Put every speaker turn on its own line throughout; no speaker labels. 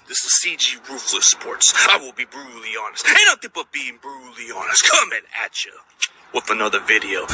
This is CG Ruthless Sports. I will be brutally honest. Ain't nothing but being brutally honest. Coming at you with another video.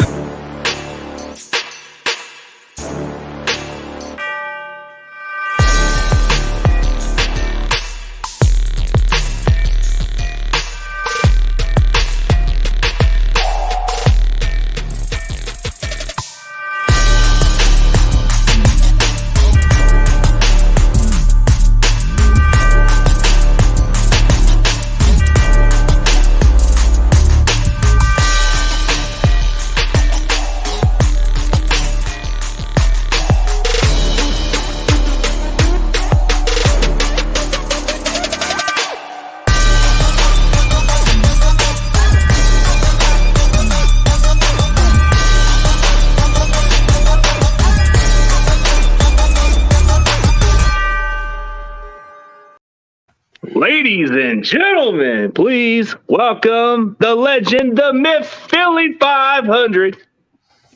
Ladies and gentlemen, please welcome the legend, the myth, Philly 500.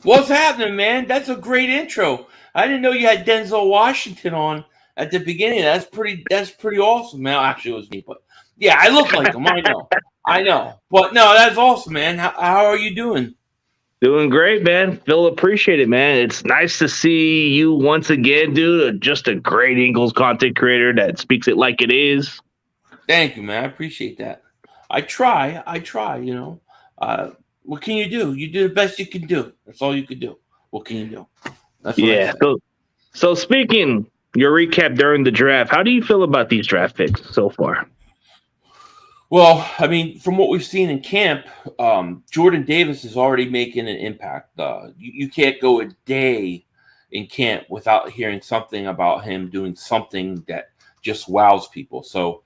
What's happening, man? That's a great intro. I didn't know you had Denzel Washington on at the beginning. That's pretty awesome, man. Actually, it was me, but yeah, I look like him. I know. But no, that's awesome, man. How are you doing?
Doing great, man. Phil, appreciate it, man. It's nice to see you once again, dude. Just a great Eagles content creator that speaks it like it is.
Thank you, man. I appreciate that. I try, you know. What can you do? You do the best you can do. That's all you can do. What can you do? That's what
So speaking, your recap during the draft, how do you feel about these draft picks so far?
Well, I mean, from what we've seen in camp, Jordan Davis is already making an impact. You can't go a day in camp without hearing something about him doing something that just wows people. So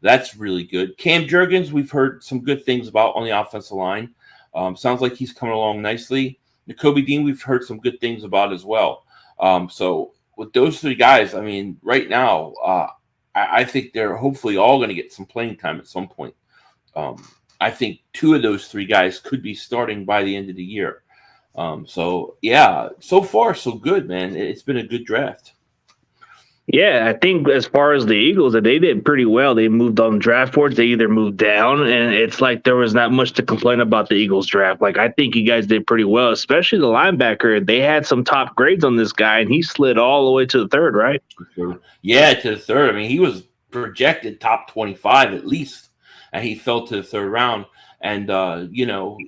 that's really good. Cam Jurgens, we've heard some good things about on the offensive line. Sounds like he's coming along nicely. Nakobe Dean, we've heard some good things about as well. So with those three guys, I mean, right now, I think they're hopefully all going to get some playing time at some point. I think two of those three guys could be starting by the end of the year. So, yeah, so far, so good, man. It's been a good draft.
Yeah, I think as far as the Eagles, they did pretty well. They moved on draft boards. They either moved down, and it's like there was not much to complain about the Eagles draft. Like, I think you guys did pretty well, especially the linebacker. They had some top grades on this guy, and he slid all the way to the third, right?
Yeah, to the third. I mean, he was projected top 25 at least, and he fell to the third round. And, you know,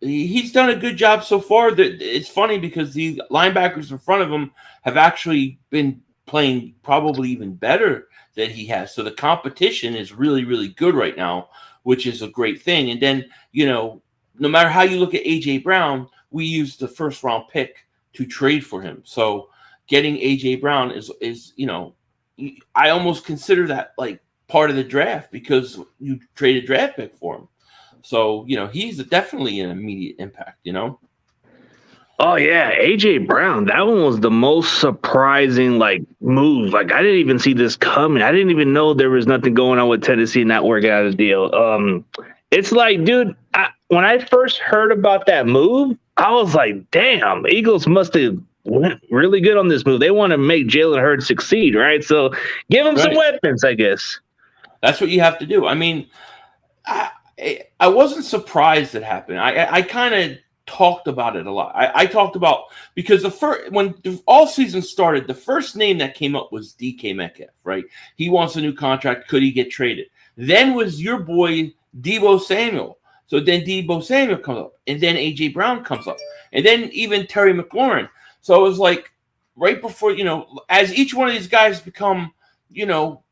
he's done a good job so far. It's funny because the linebackers in front of him have actually been playing probably even better than he has. So the competition is really, really good right now, which is a great thing. And then, you know, no matter how you look at A.J. Brown, we used the first round pick to trade for him. So getting A.J. Brown is, you know, I almost consider that like part of the draft because you traded draft pick for him. So, you know, he's definitely an immediate impact, you know?
Oh, yeah. A.J. Brown, that one was the most surprising, like, move. Like, I didn't even see this coming. I didn't even know there was nothing going on with Tennessee not working out a deal. It's like, dude, when I first heard about that move, I was like, damn, Eagles must have went really good on this move. They want to make Jalen Hurts succeed, right? So give him some weapons, I guess.
That's what you have to do. I mean, I wasn't surprised it happened. I kind of talked about it a lot. I talked about because when the all season started, the first name that came up was DK Metcalf, right? He wants a new contract. Could he get traded? Then was your boy Deebo Samuel. So then Deebo Samuel comes up, and then AJ Brown comes up, and then even Terry McLaurin. So it was like right before, you know, as each one of these guys become, you know,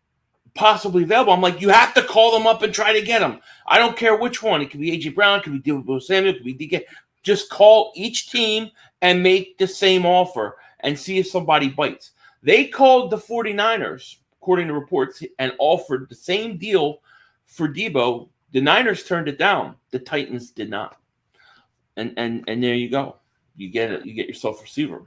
possibly available, I'm like, you have to call them up and try to get them. I don't care which one. It could be AJ Brown, it could be Deebo Samuel, it could be DK. Just call each team and make the same offer and see if somebody bites. They called the 49ers, according to reports, and offered the same deal for Deebo. The Niners turned it down. The Titans did not. And there you go. You get it. You get yourself a receiver.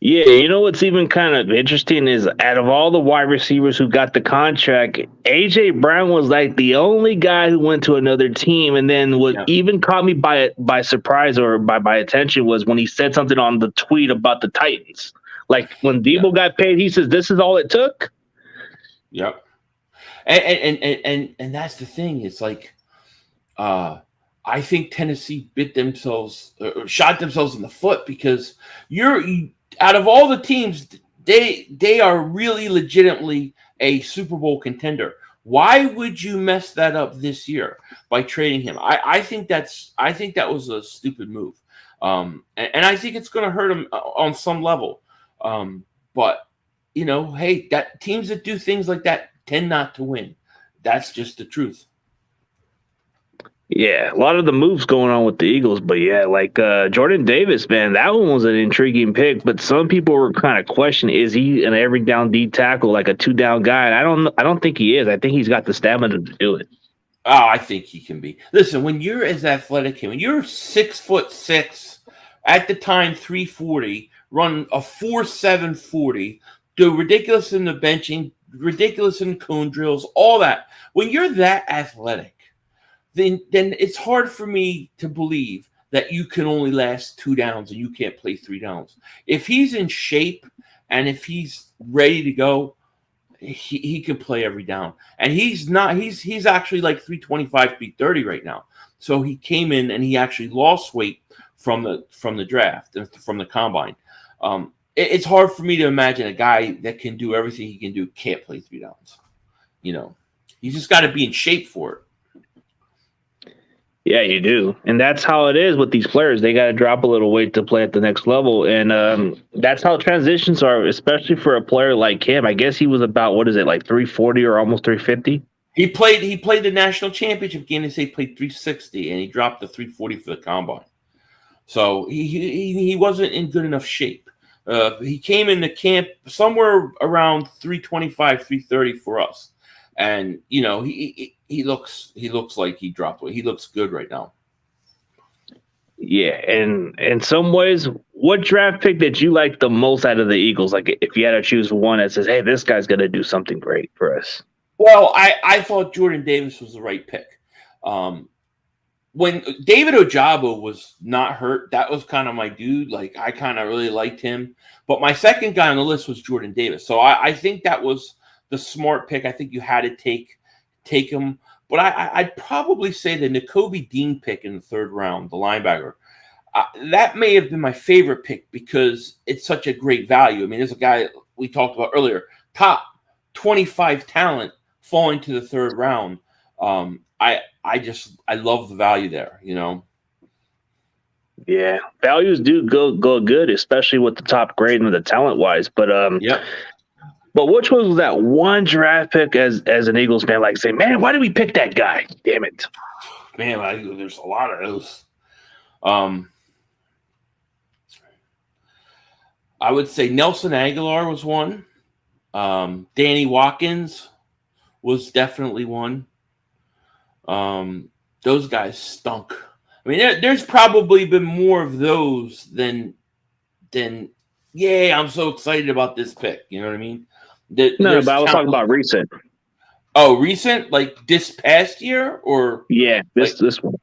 Yeah, you know what's even kind of interesting is out of all the wide receivers who got the contract, A.J. Brown was like the only guy who went to another team. And then what even caught me by surprise or by attention was when he said something on the tweet about the Titans. Like when Deebo got paid, he says, this is all it took?
Yep. And that's the thing. It's like, I think Tennessee bit themselves, or shot themselves in the foot, because out of all the teams, they are really legitimately a Super Bowl contender. Why would you mess that up this year by trading him? I think that was a stupid move, and I think it's going to hurt him on some level. But hey, that teams that do things like that tend not to win. That's just the truth.
Yeah, a lot of the moves going on with the Eagles, but yeah, like Jordan Davis, man, that one was an intriguing pick. But some people were kind of questioning, is he an every down D tackle, like a 2-down guy? And I don't think he is. I think he's got the stamina to do it.
Oh, I think he can be. Listen, when you're as athletic, when you're 6'6", at the time 340, run a 4.7 40, do ridiculous in the benching, ridiculous in cone drills, all that. When you're that athletic, then it's hard for me to believe that you can only last 2 downs and you can't play 3 downs. If he's in shape and if he's ready to go, he can play every down. And he's actually like 325, 330 right now. So he came in and he actually lost weight from the draft, from the combine. It's hard for me to imagine a guy that can do everything he can do can't play 3 downs. He's just got to be in shape for it.
Yeah, you do. And that's how it is with these players. They got to drop a little weight to play at the next level. And that's how transitions are, especially for a player like him. I guess he was about, like 340 or almost 350?
He played the national championship game. They say he played 360, and he dropped to 340 for the combine. So he wasn't in good enough shape. He came into camp somewhere around 325, 330 for us. And, he looks like he dropped weight. He looks good right now.
Yeah, and in some ways, what draft pick did you like the most out of the Eagles? Like, if you had to choose one that says, hey, this guy's going to do something great for us.
Well, I thought Jordan Davis was the right pick. When David Ojabo was not hurt, that was kind of my dude. Like, I kind of really liked him. But my second guy on the list was Jordan Davis. So I think that was the smart pick. I think you had to take him. But I'd probably say the Nakobe Dean pick in the 3rd round, the linebacker. That may have been my favorite pick because it's such a great value. I mean, there's a guy we talked about earlier, top 25 talent falling to the 3rd round. I love the value there,
Yeah, values do go good, especially with the top grade and the talent wise. But
yeah.
But which was that one draft pick as an Eagles fan, like say, man, why did we pick that guy? Damn it.
Man, there's a lot of those. I would say Nelson Aguilar was one. Danny Watkins was definitely one. Those guys stunk. I mean, there's probably been more of those than I'm so excited about this pick. You know what I mean?
No, but I was talking about recent.
Oh, recent? Like this past year? Or
yeah, this one.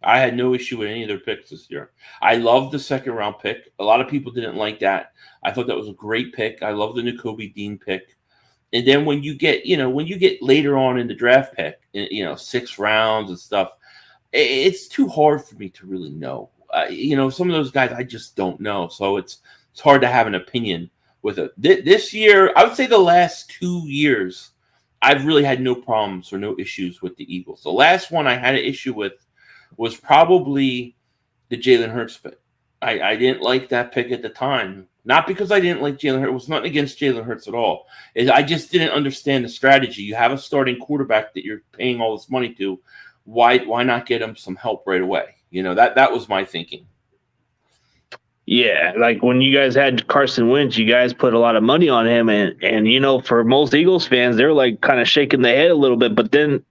I had no issue with any of their picks this year. I loved the 2nd round pick. A lot of people didn't like that. I thought that was a great pick. I love the Nakobe Dean pick. And then when you get later on in the draft pick, 6 rounds and stuff, it's too hard for me to really know. Some of those guys I just don't know. So it's hard to have an opinion with it. This year, I would say the last 2 years, I've really had no problems or no issues with the Eagles. The last one I had an issue with was probably the Jalen Hurts pick. I didn't like that pick at the time. Not because I didn't like Jalen Hurts. It was not against Jalen Hurts at all. I just didn't understand the strategy. You have a starting quarterback that you're paying all this money to. Why not get him some help right away? That was my thinking.
Yeah, like when you guys had Carson Wentz, you guys put a lot of money on him, and for most Eagles fans, they're like kind of shaking their head a little bit. But then,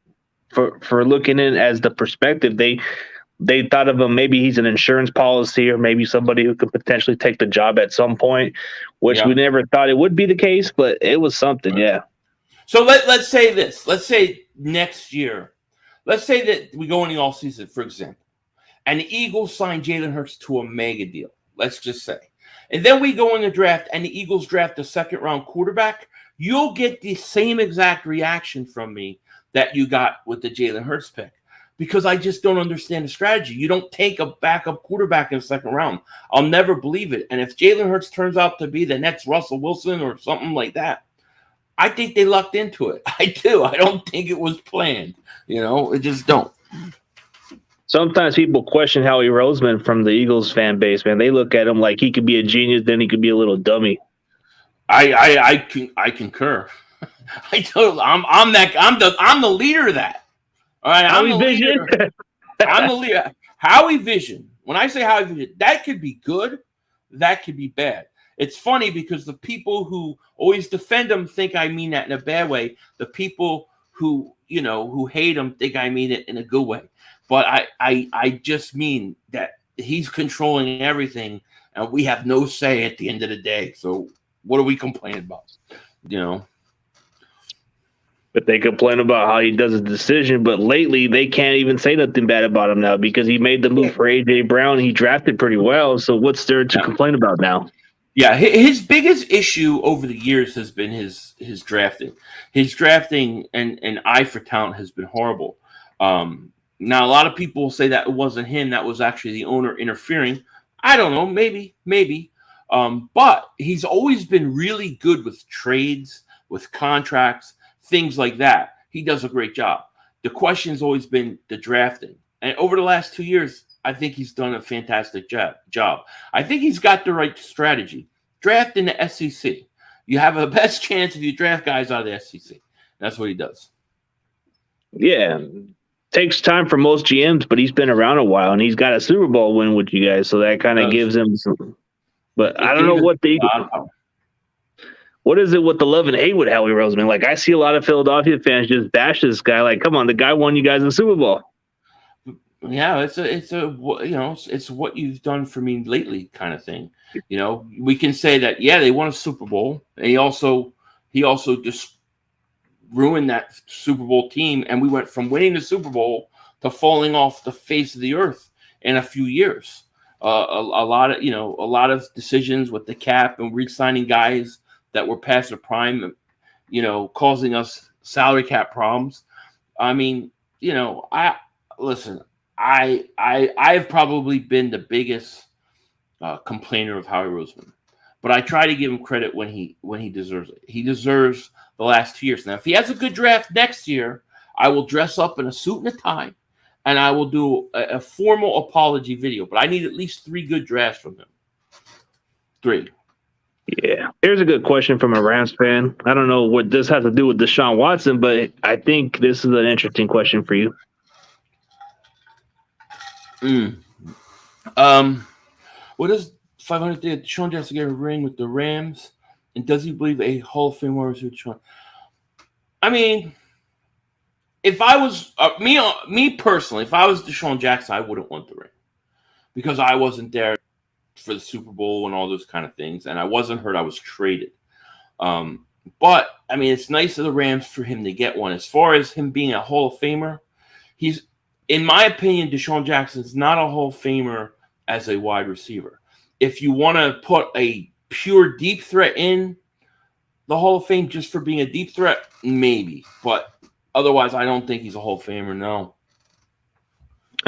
for looking in as the perspective, they thought of him, maybe he's an insurance policy or maybe somebody who could potentially take the job at some point, which we never thought it would be the case, but it was something, yeah.
So let's say this. Let's say next year, let's say that we go in the offseason, for example, and the Eagles sign Jalen Hurts to a mega deal. Let's just say. And then we go in the draft, and the Eagles draft a 2nd round quarterback. you'll get the same exact reaction from me that you got with the Jalen Hurts pick, because I just don't understand the strategy. You don't take a backup quarterback in the second round. I'll never believe it. And if Jalen Hurts turns out to be the next Russell Wilson or something like that, I think they lucked into it. I do. I don't think it was planned. I just don't.
Sometimes people question Howie Roseman from the Eagles fan base, man. They look at him like he could be a genius, then he could be a little dummy.
I concur. I'm the leader of that. All right, I'm the leader. I'm the leader. Howie Vision. When I say Howie Vision, that could be good, that could be bad. It's funny because the people who always defend him think I mean that in a bad way. The people who hate him think I mean it in a good way. But I just mean that he's controlling everything, and we have no say at the end of the day. So what are we complaining about?
But they complain about how he does his decision, but lately they can't even say nothing bad about him now because he made the move for A.J. Brown. He drafted pretty well, so what's there to complain about now?
Yeah, his biggest issue over the years has been his drafting. His drafting and eye for talent has been horrible. Now, a lot of people will say that it wasn't him. That was actually the owner interfering. I don't know. Maybe. But he's always been really good with trades, with contracts, things like that. He does a great job. The question's always been the drafting. And over the last 2 years, I think he's done a fantastic job. I think he's got the right strategy. Draft in the SEC. You have the best chance if you draft guys out of the SEC. That's what he does.
Yeah. Takes time for most GMs, but he's been around a while, and he's got a Super Bowl win with you guys, so that kind of gives him some. But I don't know what what is it with the love and hate with Howie Roseman? Like, I see a lot of Philadelphia fans just bash this guy. Like, come on, the guy won you guys the Super Bowl.
Yeah, it's what you've done for me lately, kind of thing. We can say that they won a Super Bowl, and he also just ruined that Super Bowl team, and we went from winning the Super Bowl to falling off the face of the earth in a few years. A lot of decisions with the cap and re-signing guys that were past their prime, causing us salary cap problems. I mean, I've probably been the biggest complainer of Howie Roseman, but I try to give him credit when he deserves it. He deserves the last 2 years. Now, if he has a good draft next year, I will dress up in a suit and a tie, and I will do a formal apology video. But I need at least 3 good drafts from him. 3.
Yeah. Here's a good question from a Rams fan. I don't know what this has to do with Deshaun Watson, but I think this is an interesting question for you.
What does 500 think Deshaun Jackson get a ring with the Rams? And does he believe a Hall of Fame wide receiver? I mean, if I was me personally, if I was Deshaun Jackson, I wouldn't want the ring because I wasn't there for the Super Bowl and all those kind of things, and I wasn't hurt. I was traded. But I mean, it's nice of the Rams for him to get one. As far as him being a Hall of Famer, he's, in my opinion, Deshaun Jackson's not a Hall of Famer as a wide receiver. If you want to put a pure deep threat in the Hall of Fame just for being a deep threat, maybe. But otherwise, I don't think he's a Hall of Famer, no.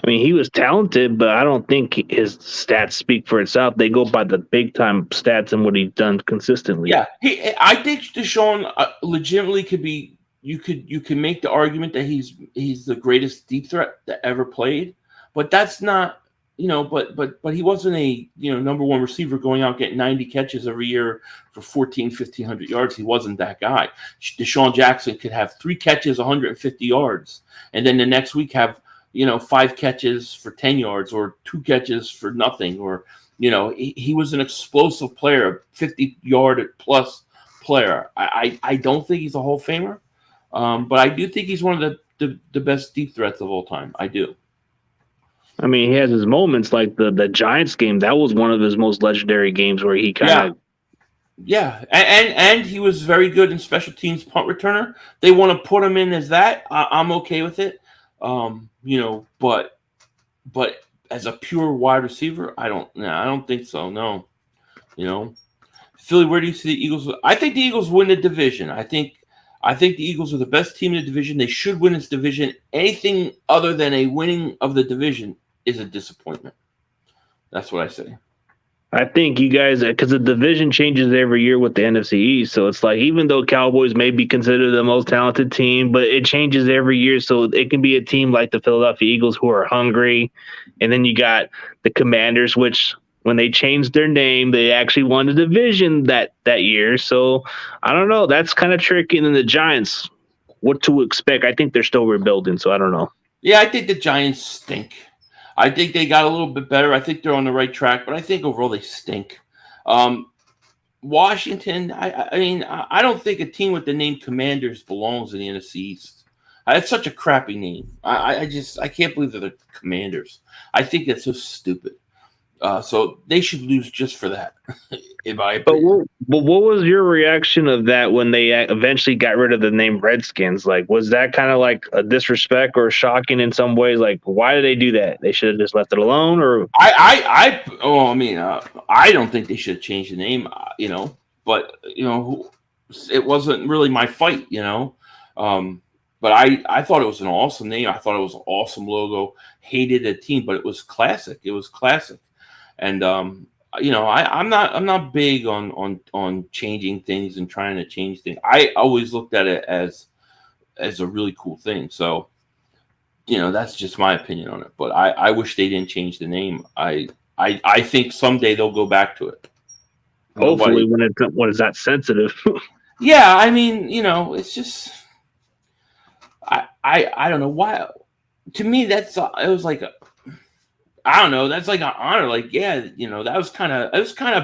I mean, he was talented, but I don't think his stats speak for itself. They go by the big-time stats and what he's done consistently.
Yeah, I think Deshaun legitimately could be. You can make the argument that he's the greatest deep threat that ever played, but that's not. But he wasn't a number one receiver going out getting 90 catches every year for 1,500 yards. He wasn't that guy. Deshaun Jackson could have 3 catches, 150 yards, and then the next week have 5 catches for 10 yards or 2 catches for nothing, or he was an explosive player, 50-yard plus player. I don't think he's a Hall of Famer, but I do think he's one of the best deep threats of all time. I do.
I mean, he has his moments like the Giants game. That was one of his most legendary games where he kind of.
Yeah, and he was very good in special teams punt returner. They want to put him in as that. I'm okay with it. But as a pure wide receiver, I don't think so. No, Philly, where do you see the Eagles? I think the Eagles win the division. I think the Eagles are the best team in the division. They should win this division. Anything other than a winning of the division is a disappointment. That's what I say.
I think you guys, because the division changes every year with the NFC East, so it's like even though Cowboys may be considered the most talented team, but it changes every year. So it can be a team like the Philadelphia Eagles who are hungry, and then you got the Commanders, which when they changed their name, they actually won the division that year. So I don't know. That's kind of tricky. And then the Giants, what to expect? I think they're still rebuilding, so I don't know.
Yeah, I think the Giants stink. I think they got a little bit better. I think they're on the right track, but I think overall they stink. Washington, I mean, I don't think a team with the name Commanders belongs in the NFC East. That's such a crappy name. I can't believe they're the Commanders. I think that's so stupid. So they should lose just for that.
But what was your reaction of that when they eventually got rid of the name Redskins? Like, was that kind of like a disrespect or shocking in some ways? Like, why did they do that? They should have just left it alone, or
I don't think they should have changed the name. But it wasn't really my fight. But I thought it was an awesome name. I thought it was an awesome logo. Hated the team, but it was classic. And I'm not big on changing things and trying to change things. I always looked at it as a really cool thing. So, that's just my opinion on it. But I wish they didn't change the name. I think someday they'll go back to it.
Hopefully, when it's that sensitive.
Yeah, I mean, it's just I don't know why. To me, it was like I don't know. That's like an honor. Like, yeah, that was kind of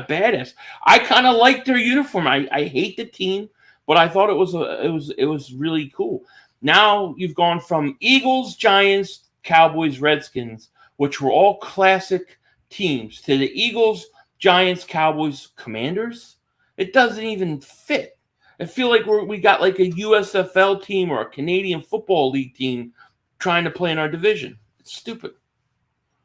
badass. I kind of liked their uniform. I hate the team, but I thought it was really cool. Now you've gone from Eagles, Giants, Cowboys, Redskins, which were all classic teams, to the Eagles, Giants, Cowboys, Commanders. It doesn't even fit. I feel like we got like a USFL team or a Canadian Football League team trying to play in our division. It's stupid.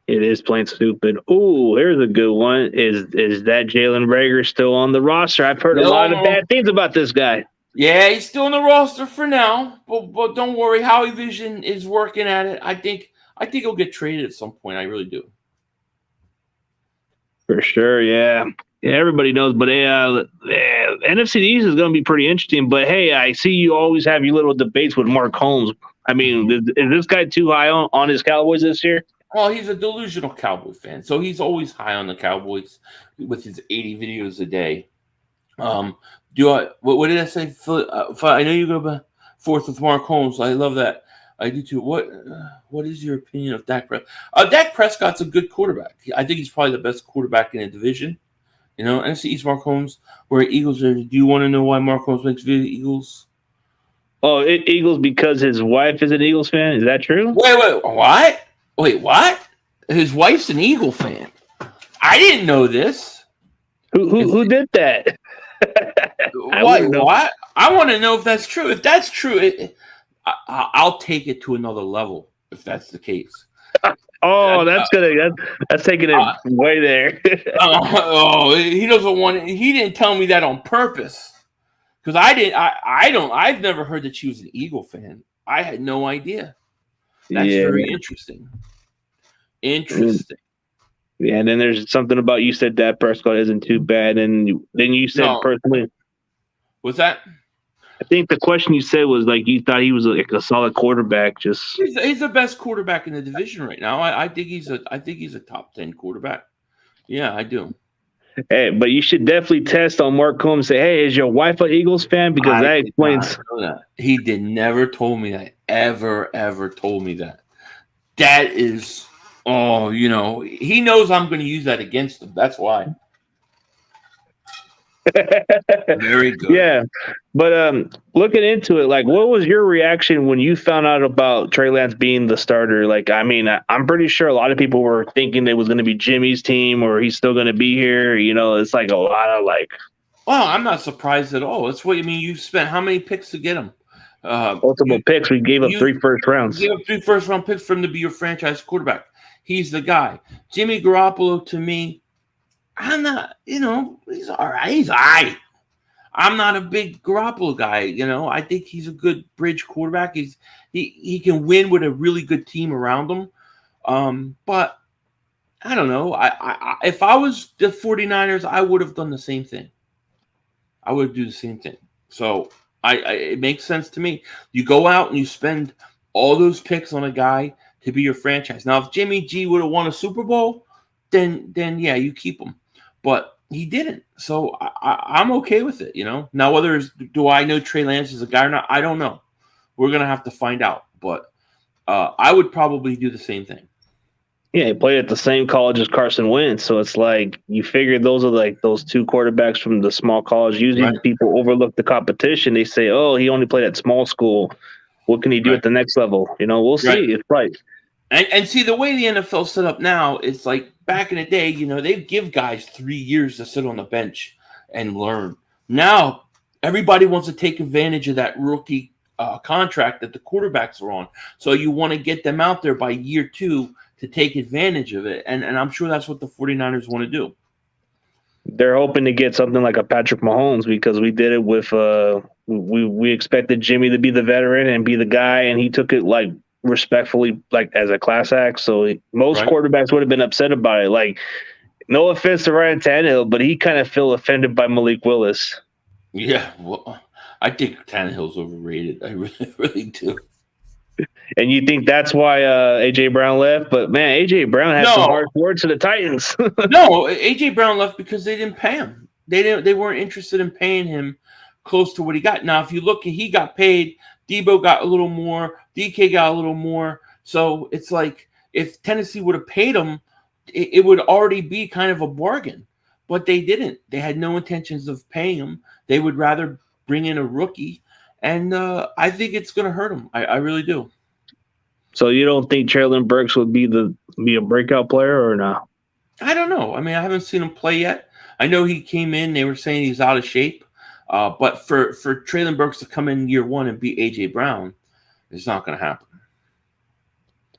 It is plain stupid. Ooh, here's a good one. Is that Jalen Reagor still on the roster? I've heard a lot of bad things about this guy.
Yeah, he's still on the roster for now, but don't worry. Howie Vision is working at it. I think he'll get traded at some point. I really do.
For sure, yeah. Everybody knows, but NFC East is going to be pretty interesting. But hey, I see you always have your little debates with Mark Holmes. I mean, is this guy too high on his Cowboys this year?
Well, he's a delusional Cowboy fan, so he's always high on the Cowboys with his 80 videos a day. What did I say? I know you go forth with Mark Holmes. I love that. I do too. What is your opinion of Dak Prescott? Dak Prescott's a good quarterback. I think he's probably the best quarterback in the division. NFC East Mark Holmes, where Eagles are. Do you want to know why Mark Holmes makes video Eagles?
Oh, Eagles because his wife is an Eagles fan. Is that true?
Wait, what? Wait, what? His wife's an Eagle fan. I didn't know this.
Who did that?
What? I want to know if that's true. If that's true, I'll take it to another level. If that's the case.
Oh, that's taking it way there.
He doesn't want it. He didn't tell me that on purpose. Because I've never heard that she was an Eagle fan. I had no idea. That's very interesting. Interesting.
Yeah, and then there's something about you said that Prescott isn't too bad, and then you said personally.
What's that?
I think the question you said was like you thought he was like a solid quarterback.
He's the best quarterback in the division right now. I think he's a top 10 quarterback. Yeah, I do.
Hey, but you should definitely test on Mark Holmes. Say, hey, is your wife an Eagles fan? Because that explains.
He never told me that. Ever told me that. That is, he knows I'm going to use that against him. That's why. Very good.
Yeah, but looking into it, like, what was your reaction when you found out about Trey Lance being the starter? Like, I mean, I'm pretty sure a lot of people were thinking it was going to be Jimmy's team or he's still going to be here. It's like a lot of like.
Well, I'm not surprised at all. That's what you mean. You spent how many picks to get him?
Multiple picks. We gave up 3 first rounds.
You gave up 3 first-round picks for him to be your franchise quarterback. He's the guy. Jimmy Garoppolo, to me, I'm not, he's all right. He's all right. I'm not a big Garoppolo guy. I think he's a good bridge quarterback. He can win with a really good team around him. But I don't know. If I was the 49ers, I would have done the same thing. I would do the same thing. So it makes sense to me. You go out and you spend all those picks on a guy to be your franchise. Now, if Jimmy G would have won a Super Bowl, then yeah, you keep him. But he didn't. So I'm okay with it, Now, do I know Trey Lance is a guy or not? I don't know. We're going to have to find out. But I would probably do the same thing.
Yeah, he played at the same college as Carson Wentz, so it's like you figure those are like those two quarterbacks from the small college. Usually
Right.
people overlook the competition. They say, "Oh, he only played at small school. What can he do at the next level?" We'll see.
Right.
It's right.
And see, the way the NFL's set up now, it's like back in the day, they give guys 3 years to sit on the bench and learn. Now, everybody wants to take advantage of that rookie contract that the quarterbacks are on. So you want to get them out there by year 2 to take advantage of it. And I'm sure that's what the 49ers want to do.
They're hoping to get something like a Patrick Mahomes because we did it with we expected Jimmy to be the veteran and be the guy, and he took it like respectfully, like as a class act. So most quarterbacks would have been upset about it. Like, no offense to Ryan Tannehill, but he kind of feel offended by Malik Willis.
Yeah, well, I think Tannehill's overrated. I really, really do.
And you think that's why A.J. Brown left? But, man, A.J. Brown had some harsh words to the Titans.
No, A.J. Brown left because they didn't pay him. They weren't interested in paying him close to what he got. Now, if you look, he got paid. Debo got a little more. DK got a little more. So it's like if Tennessee would have paid him, it would already be kind of a bargain. But they didn't. They had no intentions of paying him. They would rather bring in a rookie. And I think it's going to hurt him. I really do.
So you don't think Traylon Burks would be a breakout player or no?
I don't know. I mean, I haven't seen him play yet. I know he came in. They were saying he's out of shape. But for Traylon Burks to come in year 1 and beat A.J. Brown, it's not going to happen.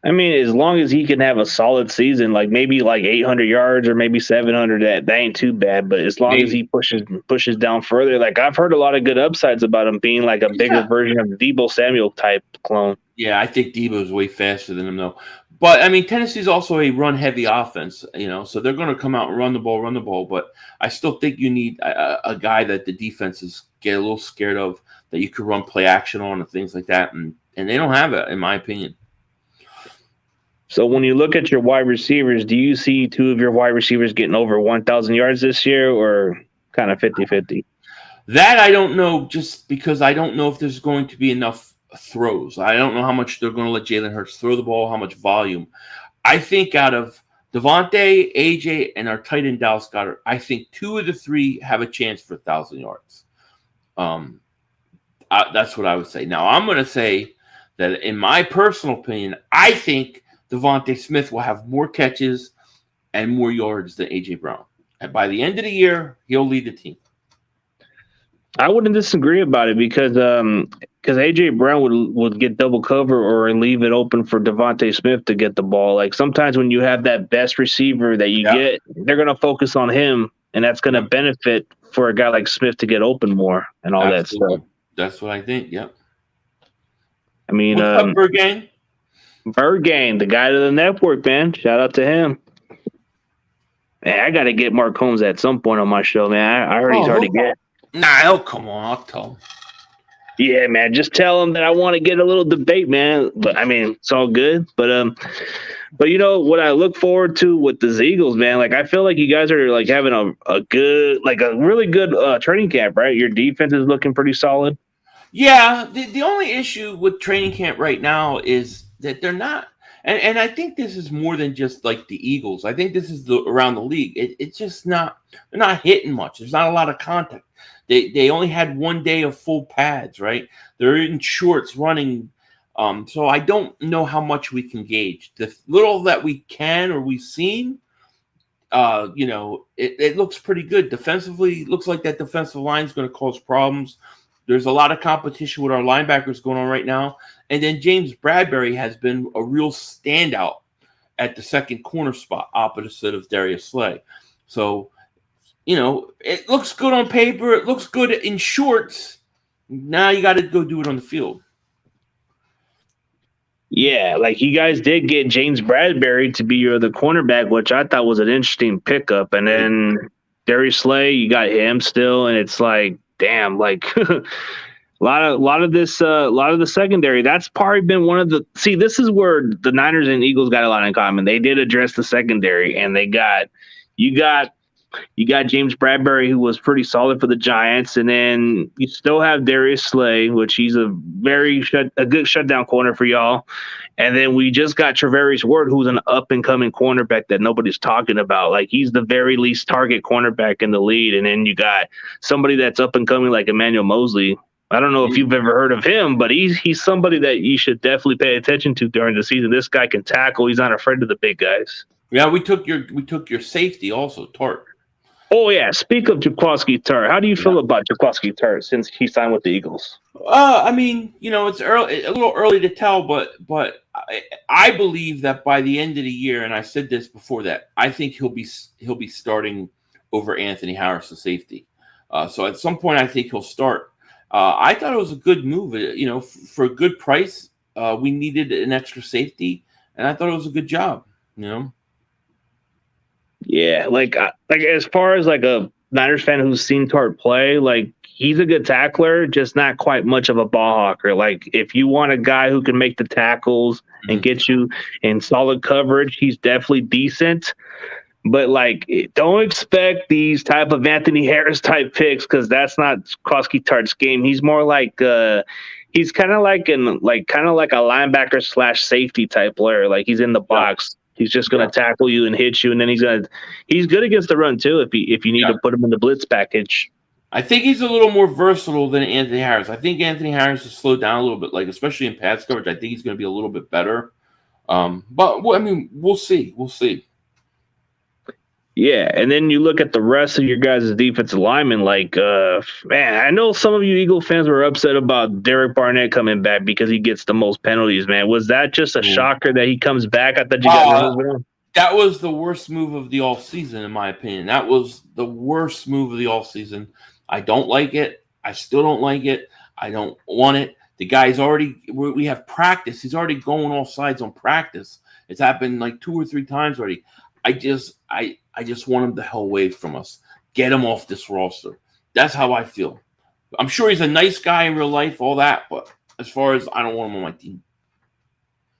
I mean, as long as he can have a solid season, like maybe like 800 yards or maybe 700, that ain't too bad. But as long as he pushes down further, like I've heard a lot of good upsides about him being like a bigger version of the Deebo Samuel type clone.
Yeah, I think Debo's way faster than him, though. But, I mean, Tennessee's also a run-heavy offense, so they're going to come out and run the ball. But I still think you need a guy that the defenses get a little scared of, that you could run play action on and things like that. And they don't have it, in my opinion.
So when you look at your wide receivers, do you see 2 of your wide receivers getting over 1,000 yards this year or kind of 50-50?
That I don't know, just because I don't know if there's going to be enough throws. I don't know how much they're going to let Jalen Hurts throw the ball, how much volume. I think out of Devontae, AJ, and our tight end Dallas Goedert, I think 2 of the 3 have a chance for 1,000 yards. That's what I would say. Now, I'm going to say that in my personal opinion, I think Devontae Smith will have more catches and more yards than A.J. Brown. And by the end of the year, he'll lead the team.
I wouldn't disagree about it because A.J. Brown would get double cover or leave it open for Devontae Smith to get the ball. Like sometimes when you have that best receiver that you get, they're going to focus on him, and that's going to benefit for a guy like Smith to get open more and all that stuff.
That's what I think, yep.
I mean,
what's up, Bergang?
Bergang, the guy to the network, man. Shout out to him. Man, I got to get Mark Holmes at some point on my show, man. I heard he's hard to get.
Nah, he'll come on. I'll tell him.
Yeah, man. Just tell him that I want to get a little debate, man. But I mean, it's all good. But what I look forward to with the Eagles, man. Like I feel like you guys are like having a good, like a really good training camp, right? Your defense is looking pretty solid.
Yeah, the only issue with training camp right now is that they're not, and I think this is more than just like the Eagles. I think this is around the league. It's just not, they're not hitting much. There's not a lot of contact. They only had 1 day of full pads, right? They're in shorts running. So I don't know how much we can gauge. The little that we can or we've seen, it looks pretty good. Defensively, looks like that defensive line is going to cause problems. There's a lot of competition with our linebackers going on right now. And then James Bradbury has been a real standout at the second corner spot opposite of Darius Slay. So it looks good on paper. It looks good in shorts. Now you got to go do it on the field.
Yeah, like you guys did get James Bradbury to be your other cornerback, which I thought was an interesting pickup. And then Darius Slay, you got him still, and it's like, damn, like a lot of the secondary. That's probably been one of the. See, this is where the Niners and Eagles got a lot in common. They did address the secondary, and you got James Bradbury, who was pretty solid for the Giants, and then you still have Darius Slay, which he's a good shutdown corner for y'all. And then we just got Travarius Ward, who's an up and coming cornerback that nobody's talking about. Like he's the very least target cornerback in the league. And then you got somebody that's up and coming like Emmanuel Mosley. I don't know if you've ever heard of him, but he's somebody that you should definitely pay attention to during the season. This guy can tackle. He's not afraid of the big guys.
Yeah, we took your safety also, Tart.
Oh, yeah. Speak of Jaquaski Turr. How do you feel about Jaquaski Turr since he signed with the Eagles?
I mean, it's a little early to tell, but I believe that by the end of the year, and I said this before that, I think he'll be starting over Anthony Harris, the safety. So at some point, I think he'll start. I thought it was a good move. For a good price, we needed an extra safety, and I thought it was a good job.
Yeah, like as far as like a Niners fan who's seen Tart play, like he's a good tackler, just not quite much of a ball hawker. Like if you want a guy who can make the tackles and get you in solid coverage, he's definitely decent. But like, don't expect these type of Anthony Harris type picks because that's not Jaquaski Tart's game. He's more like he's kind of like a linebacker / safety type player. Like he's in the box. He's just going to tackle you and hit you, and then he's good against the run too if you need to put him in the blitz package.
I think he's a little more versatile than Anthony Harris. I think Anthony Harris has slowed down a little bit, like especially in pass coverage. I think he's going to be a little bit better. But I mean, we'll see. We'll see.
Yeah, and then you look at the rest of your guys' defensive linemen. Like, man, I know some of you Eagle fans were upset about Derek Barnett coming back because he gets the most penalties. Man, was that just a shocker that he comes back? I thought you guys were moving.
That was the worst move of the offseason, in my opinion. That was the worst move of the offseason. I don't like it. I still don't like it. I don't want it. The guy's we have practice. He's already going off sides on practice. It's happened like 2 or 3 times already. I just want him the hell away from us. Get him off this roster. That's how I feel. I'm sure he's a nice guy in real life, all that, but as far as I don't want him on my team.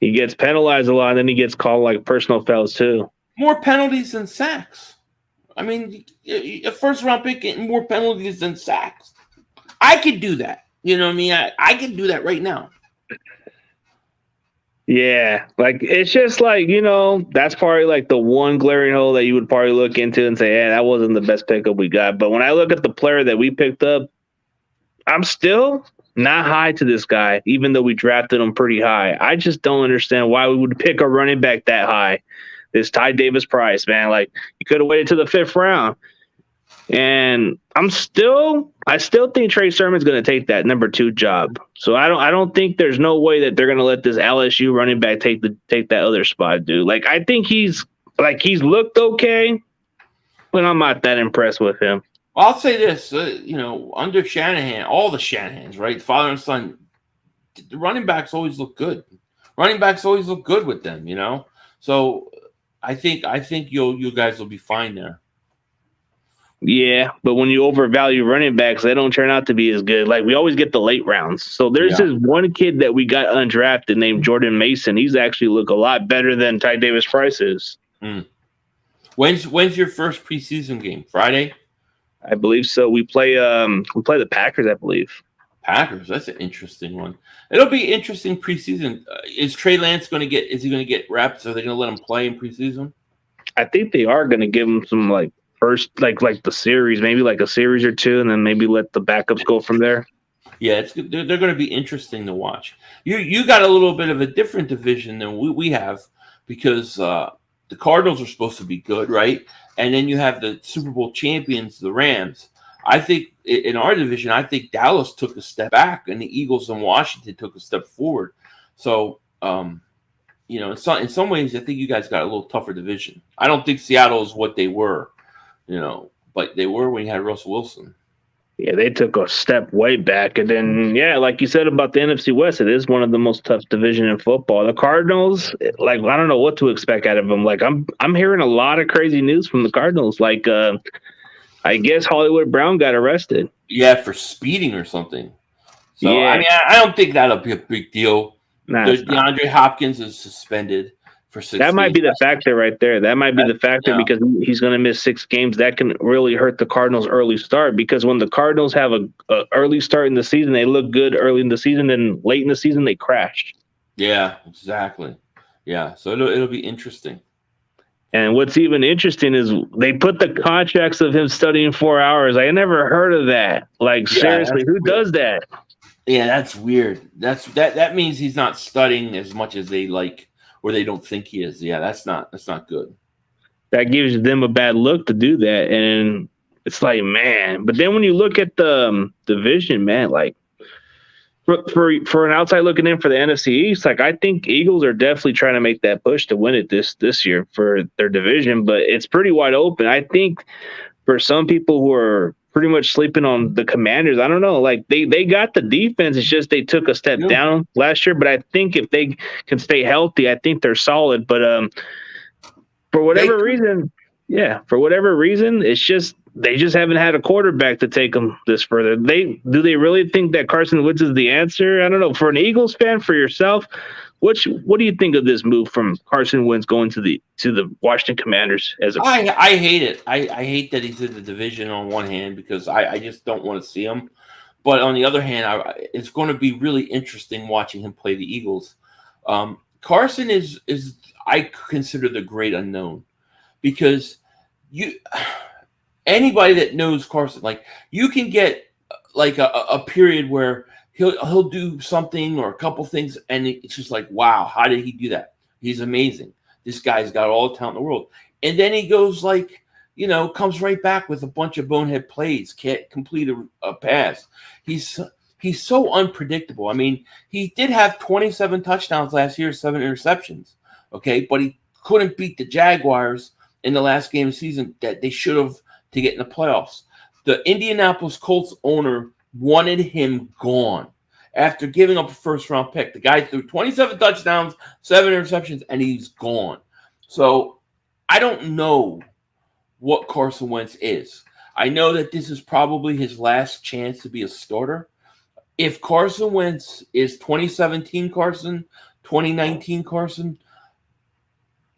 He gets penalized a lot, and then he gets called like personal fouls too.
More penalties than sacks. I mean, a first-round pick getting more penalties than sacks. I could do that. You know what I mean? I could do that right now.
Yeah, like it's just like, that's probably like the one glaring hole that you would probably look into and say, that wasn't the best pickup we got. But when I look at the player that we picked up, I'm still not high to this guy, even though we drafted him pretty high. I just don't understand why we would pick a running back that high. This Ty Davis Price, man. Like you could have waited to the 5th round. And I still think Trey Sermon's going to take that number 2 job. So I don't think there's no way that they're going to let this LSU running back take that other spot, dude. Like I think he's looked okay, but I'm not that impressed with him.
Well, I'll say this, under Shanahan, all the Shanahans, right, father and son, the running backs always look good. Running backs always look good with them, So I think you guys will be fine there.
Yeah, but when you overvalue running backs, they don't turn out to be as good. Like we always get the late rounds. So there's this one kid that we got undrafted named Jordan Mason. He's actually look a lot better than Ty Davis Price is.
When's your first preseason game? Friday?
I believe so. We play the Packers, I believe.
Packers, that's an interesting one. It'll be interesting preseason. Is Trey Lance going to get reps? Are they going to let him play in preseason?
I think they are going to give him some like first like the series, maybe like a series or 2, and then maybe let the backups go from there.
Yeah, they're going to be interesting to watch. You got a little bit of a different division than we have because the Cardinals are supposed to be good, right? And then you have the Super Bowl champions, the Rams. I think in our division, I think Dallas took a step back, and the Eagles and Washington took a step forward. So, in some ways, I think you guys got a little tougher division. I don't think Seattle is what they were, but they were when you had Russell Wilson.
Yeah, they took a step way back. And then, yeah, like you said about the NFC West, it is one of the most tough division in football. The Cardinals, like, I don't know what to expect out of them. Like, I'm hearing a lot of crazy news from the Cardinals. Like, I guess Hollywood Brown got arrested.
Yeah, for speeding or something. So,
Yeah.
I mean, I don't think that'll be a big deal.
Nah,
DeAndre Hopkins is suspended for 6
that might
games.
be the factor right there. That might be the factor because he's going to miss 6 games. That can really hurt the Cardinals' early start because when the Cardinals have a early start in the season, they look good early in the season, and late in the season they crash.
Yeah, exactly. Yeah, so it'll be interesting.
And what's even interesting is they put the contracts of him studying 4 hours. I never heard of that. Like, seriously, who does that?
Yeah, that's weird. That means he's not studying as much as they like, or they don't think he is. Yeah, that's not good. That
gives them a bad look to do that, and it's like, man. But then when you look at the division, man, like for an outside looking in for the NFC East, like I think Eagles are definitely trying to make that push to win it this year for their division, but it's pretty wide open. I think for some people who are pretty much sleeping on the Commanders, I don't know, like they got the defense. It's just they took a step down last year, but I think if they can stay healthy, I think they're solid. But for whatever reason, it's just they just haven't had a quarterback to take them this further. Do they really think that Carson Wentz is the answer? I don't know. For an Eagles fan, for yourself, what do you think of this move from Carson Wentz going to the Washington Commanders?
I hate it. I hate that he's in the division on one hand because I just don't want to see him. But on the other hand, it's going to be really interesting watching him play the Eagles. Carson is I consider the great unknown because anybody that knows Carson, like you can get like a period where he'll do something or a couple things, and it's just like, wow, how did he do that? He's amazing. This guy's got all the talent in the world. And then he goes like, comes right back with a bunch of bonehead plays, can't complete a pass. He's so unpredictable. I mean, he did have 27 touchdowns last year, 7 interceptions. Okay, but he couldn't beat the Jaguars in the last game of the season that they should have to get in the playoffs. The Indianapolis Colts owner wanted him gone after giving up a first-round pick. The guy threw 27 touchdowns, 7 interceptions, and he's gone. So I don't know what Carson Wentz is. I know that this is probably his last chance to be a starter. If Carson Wentz is 2017 Carson, 2019 Carson,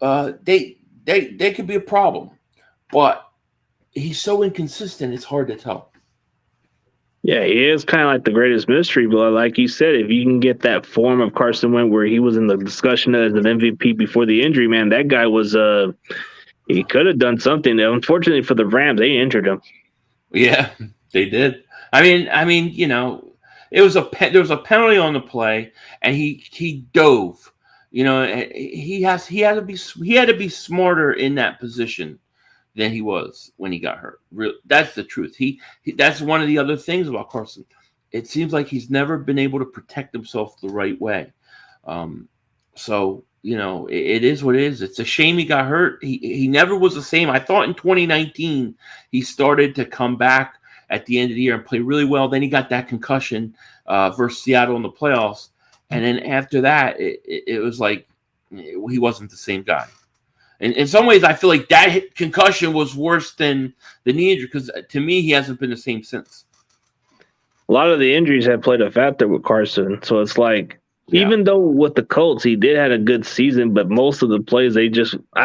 they could be a problem. But he's so inconsistent, it's hard to tell.
Yeah, he is kind of like the greatest mystery, but like you said, if you can get that form of Carson Wentz where he was in the discussion as an MVP before the injury, man, that guy was he could have done something. Unfortunately for the Rams, they injured him.
Yeah, they did. I mean, there was a penalty on the play, and he dove. He had to be smarter in that position than he was when he got hurt. That's the truth. That's one of the other things about Carson. It seems like he's never been able to protect himself the right way. So it is what it is. It's a shame he got hurt. He never was the same. I thought in 2019 he started to come back at the end of the year and play really well. Then he got that concussion versus Seattle in the playoffs, and then after that, it was like he wasn't the same guy. And in some ways, I feel like that concussion was worse than the knee injury because to me, he hasn't been the same since.
A lot of the injuries have played a factor with Carson, so it's like even though with the Colts he did have a good season, but most of the plays I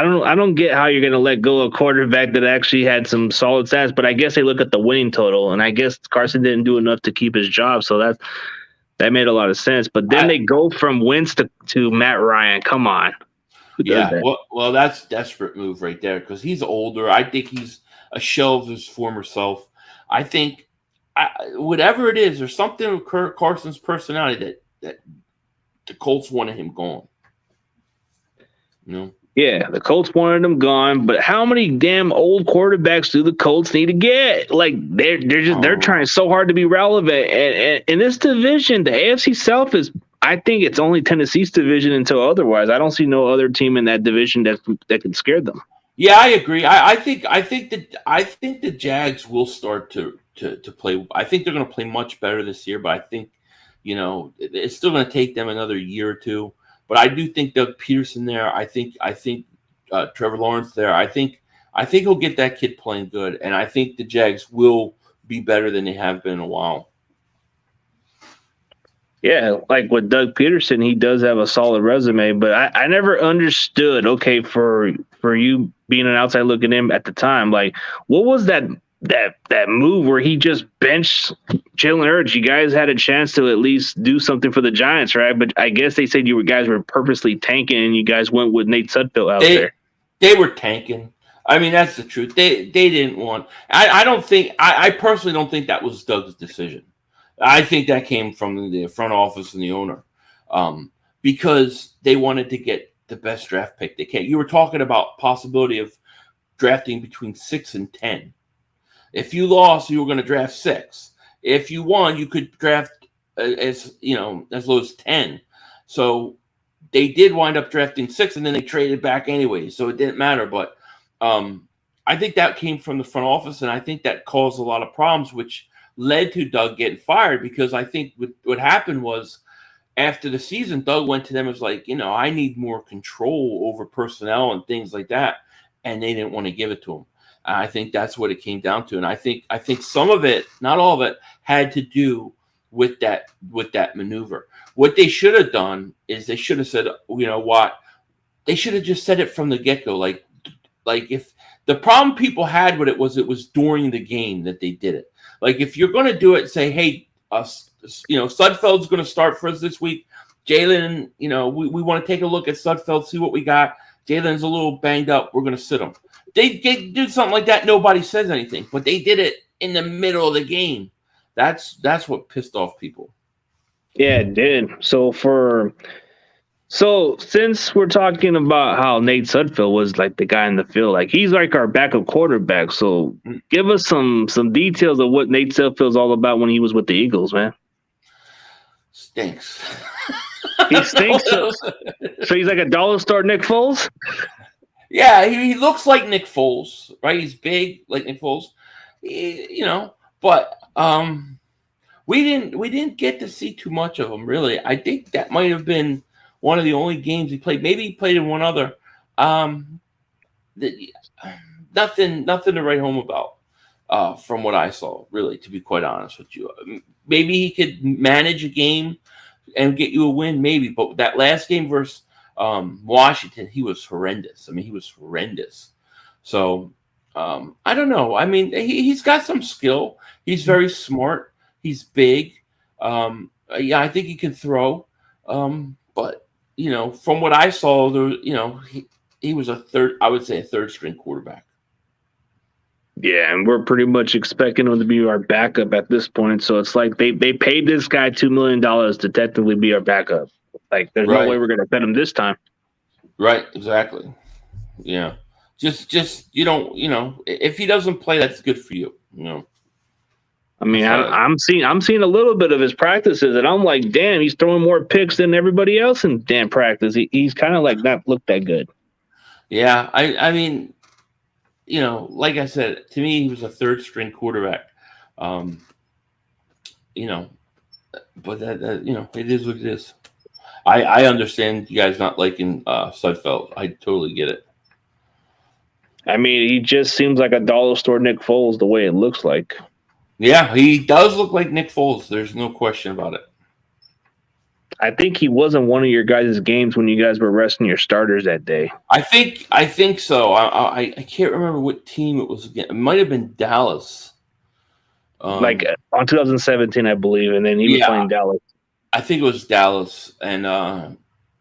don't get how you're going to let go of a quarterback that actually had some solid stats. But I guess they look at the winning total, and I guess Carson didn't do enough to keep his job, so that made a lot of sense. But then they go from Wentz to Matt Ryan. Come on.
Yeah, well, that's a desperate move right there because he's older. I think he's a shell of his former self. I think whatever it is, there's something with Carson's personality that the Colts wanted him gone.
Yeah, the Colts wanted him gone, but how many damn old quarterbacks do the Colts need to get? Like they're trying so hard to be relevant, and in this division, the AFC South is. I think it's only Tennessee's division until otherwise. I don't see no other team in that division that can scare them.
Yeah, I agree. I think the Jags will start to play. I think they're going to play much better this year, but I think it's still going to take them another year or two. But I do think Doug Peterson there. I think Trevor Lawrence there. I think he'll get that kid playing good, and I think the Jags will be better than they have been in a while.
Yeah, like with Doug Peterson, he does have a solid resume, but I never understood. Okay, for you being an outside looking in at the time, like what was that move where he just benched Jalen Hurts? You guys had a chance to at least do something for the Giants, right? But I guess they said guys were purposely tanking, and you guys went with Nate Sudfeld out there.
They were tanking. I mean, that's the truth. They didn't want. I personally don't think that was Doug's decision. I think that came from the front office and the owner, because they wanted to get the best draft pick they can. You were talking about possibility of drafting between 6 and 10. If you lost, you were going to draft 6. If you won, you could draft as low as 10. So they did wind up drafting 6, and then they traded back anyway, so it didn't matter. But I think that came from the front office, and I think that caused a lot of problems, which led to Doug getting fired, because I think what happened was after the season, Doug went to them and was like, I need more control over personnel and things like that, and they didn't want to give it to him. I think that's what it came down to, and I think some of it, not all of it, had to do with that maneuver. What they should have done is they should have said, what? They should have just said it from the get-go. Like if the problem people had with it was during the game that they did it. Like if you're going to do it, say, hey, Sudfeld's going to start for us this week. Jalen, we want to take a look at Sudfeld, see what we got. Jalen's a little banged up. We're going to sit him. They do something like that. Nobody says anything, but they did it in the middle of the game. That's what pissed off people.
Yeah, it did. So since we're talking about how Nate Sudfeld was like the guy in the field, like he's like our backup quarterback. So give us some details of what Nate Sudfeld's all about when he was with the Eagles, man.
Stinks.
He stinks. So he's like a dollar store Nick Foles?
Yeah, he looks like Nick Foles, right? He's big like Nick Foles. But we didn't get to see too much of him, really. I think that might have been one of the only games he played. Maybe he played in one other. Nothing to write home about from what I saw, really, to be quite honest with you. Maybe he could manage a game and get you a win, maybe. But that last game versus Washington, he was horrendous. I mean, he was horrendous. So I don't know. I mean, he's got some skill. He's very smart. He's big. Yeah, I think he can throw. But from what I saw, he was a third string quarterback.
Yeah, and we're pretty much expecting him to be our backup at this point. So it's like they paid this guy $2 million to technically be our backup. Like, there's no way we're going to bet him this time.
Right, exactly. Yeah. Just if he doesn't play, that's good for you.
I mean, I'm seeing a little bit of his practices, and I'm like, damn, he's throwing more picks than everybody else in damn practice. He's kind of like not looked that good.
Yeah, I mean, like I said, to me, he was a third string quarterback. But that it is what it is. I understand you guys not liking Sudfeld. I totally get it.
I mean, he just seems like a dollar store Nick Foles the way it looks like.
Yeah, he does look like Nick Foles. There's no question about it.
I think he wasn't one of your guys' games when you guys were resting your starters that day.
I think so. I can't remember what team it was again. It might have been Dallas.
Like on 2017, I believe, and then he was playing Dallas.
I think it was Dallas, and I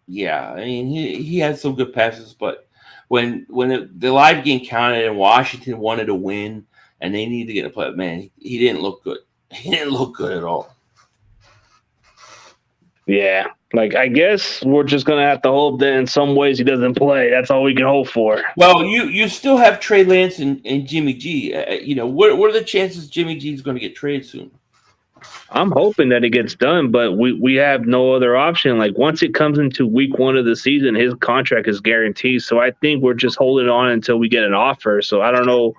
mean he had some good passes, but when the live game counted and Washington wanted to win and they needed to get a play, man, he didn't look good. He didn't look good at all. Yeah.
Like, I guess we're just going to have to hope that in some ways he doesn't play. That's all we can hope for.
Well, you still have Trey Lance and Jimmy G. What are the chances Jimmy G is going to get traded soon?
I'm hoping that it gets done, but we have no other option. Like once it comes into week 1 of the season, his contract is guaranteed. So I think we're just holding on until we get an offer. So I don't know.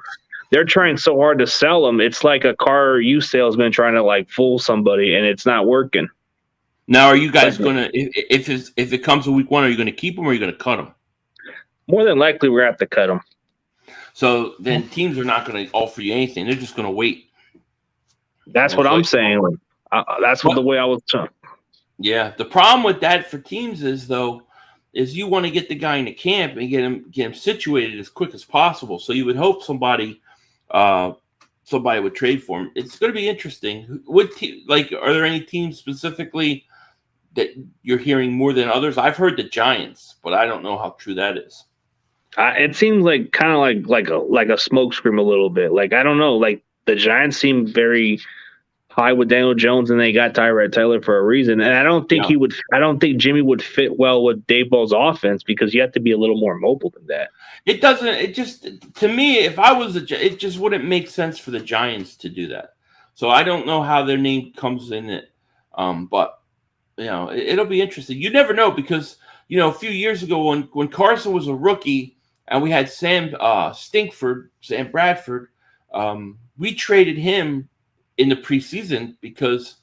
They're trying so hard to sell him. It's like a car used salesman trying to like fool somebody, and it's not working.
Now, are you guys gonna if it comes to week 1, are you gonna keep him or are you gonna cut him?
More than likely, we're going to have to cut him.
So then teams are not going to offer you anything. They're just going to wait.
That's what I'm saying. That's what the way I was trying.
Yeah. The problem with that for teams is you want to get the guy in the camp and get him situated as quick as possible. So you would hope somebody would trade for him. It's going to be interesting. Are there any teams specifically that you're hearing more than others? I've heard the Giants, but I don't know how true that is.
It seems like kind of like a smokescreen a little bit. Like I don't know. Like the Giants seem very high with Daniel Jones, and they got Tyrod Taylor for a reason. And I don't think he would. I don't think Jimmy would fit well with Dave Ball's offense because you have to be a little more mobile than that.
It doesn't. It just to me, if I was it just wouldn't make sense for the Giants to do that. So I don't know how their name comes in it. But it'll be interesting. You never know because a few years ago when Carson was a rookie. And we had Sam Bradford. We traded him in the preseason because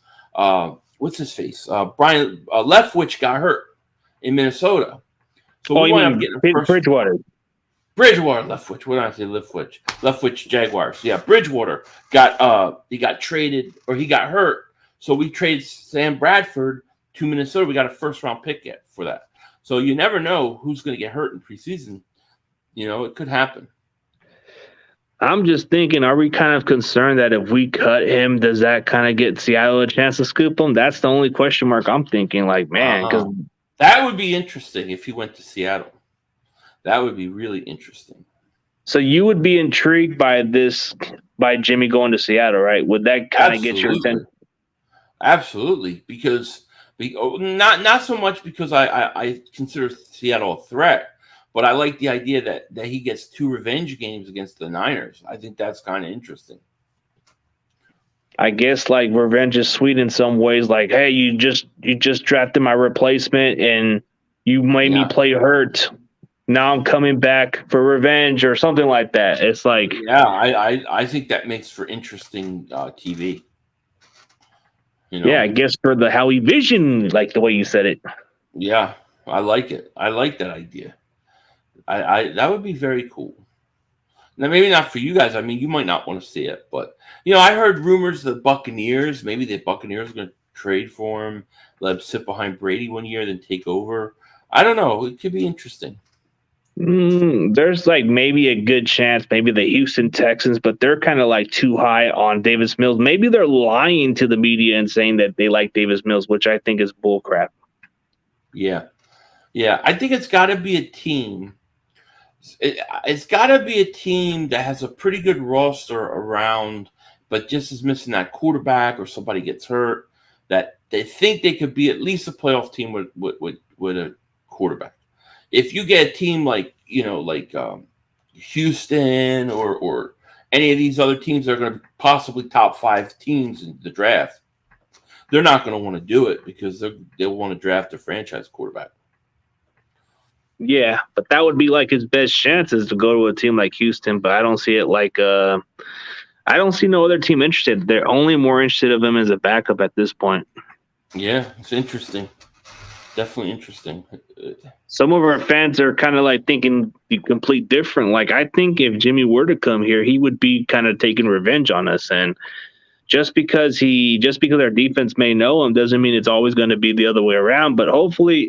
what's his face? Brian Leftwich got hurt in Minnesota. So we wound up getting
Bridgewater.
Leftwich. What did I say? Leftwich Jaguars. Yeah, Bridgewater got traded or he got hurt. So we traded Sam Bradford to Minnesota. We got a first-round pick for that. So you never know who's going to get hurt in preseason. It could happen.
I'm just thinking, are we kind of concerned that if we cut him, does that kind of get Seattle a chance to scoop him? That's the only question mark I'm thinking. Like, man, because
that would be interesting if he went to Seattle. That would be really interesting.
So you would be intrigued by Jimmy going to Seattle, right? Would that kind of get your attention?
Absolutely, because not so much because I consider Seattle a threat. But I like the idea that he gets 2 revenge games against the Niners. I think that's kind of interesting.
I guess like revenge is sweet in some ways. Like, hey, you just drafted my replacement and you made me play hurt. Now I'm coming back for revenge or something like that. It's like
I think that makes for interesting TV.
Yeah, I guess for the Howie Vision, like the way you said it.
Yeah, I like it. I like that idea. I that would be very cool. Now, maybe not for you guys. I mean, you might not want to see it, but I heard rumors the Buccaneers, maybe the Buccaneers are going to trade for him, let him sit behind Brady 1 year, then take over. I don't know. It could be interesting.
There's like maybe a good chance, maybe the Houston Texans, but they're kind of like too high on Davis Mills. Maybe they're lying to the media and saying that they like Davis Mills, which I think is bullcrap.
Yeah. I think it's got to be a team. It's got to be a team that has a pretty good roster around, but just is missing that quarterback or somebody gets hurt, that they think they could be at least a playoff team with a quarterback. If you get a team like Houston or any of these other teams that are going to be possibly top 5 teams in the draft, they're not going to want to do it because they'll want to draft a franchise quarterback.
Yeah, but that would be like his best chances to go to a team like Houston. But I don't see it like I don't see no other team interested. They're only more interested of him as a backup at this point.
Yeah, it's interesting. Definitely interesting.
Some of our fans are kind of like thinking the complete different. Like I think if Jimmy were to come here, he would be kind of taking revenge on us. And just because our defense may know him doesn't mean it's always going to be the other way around. But hopefully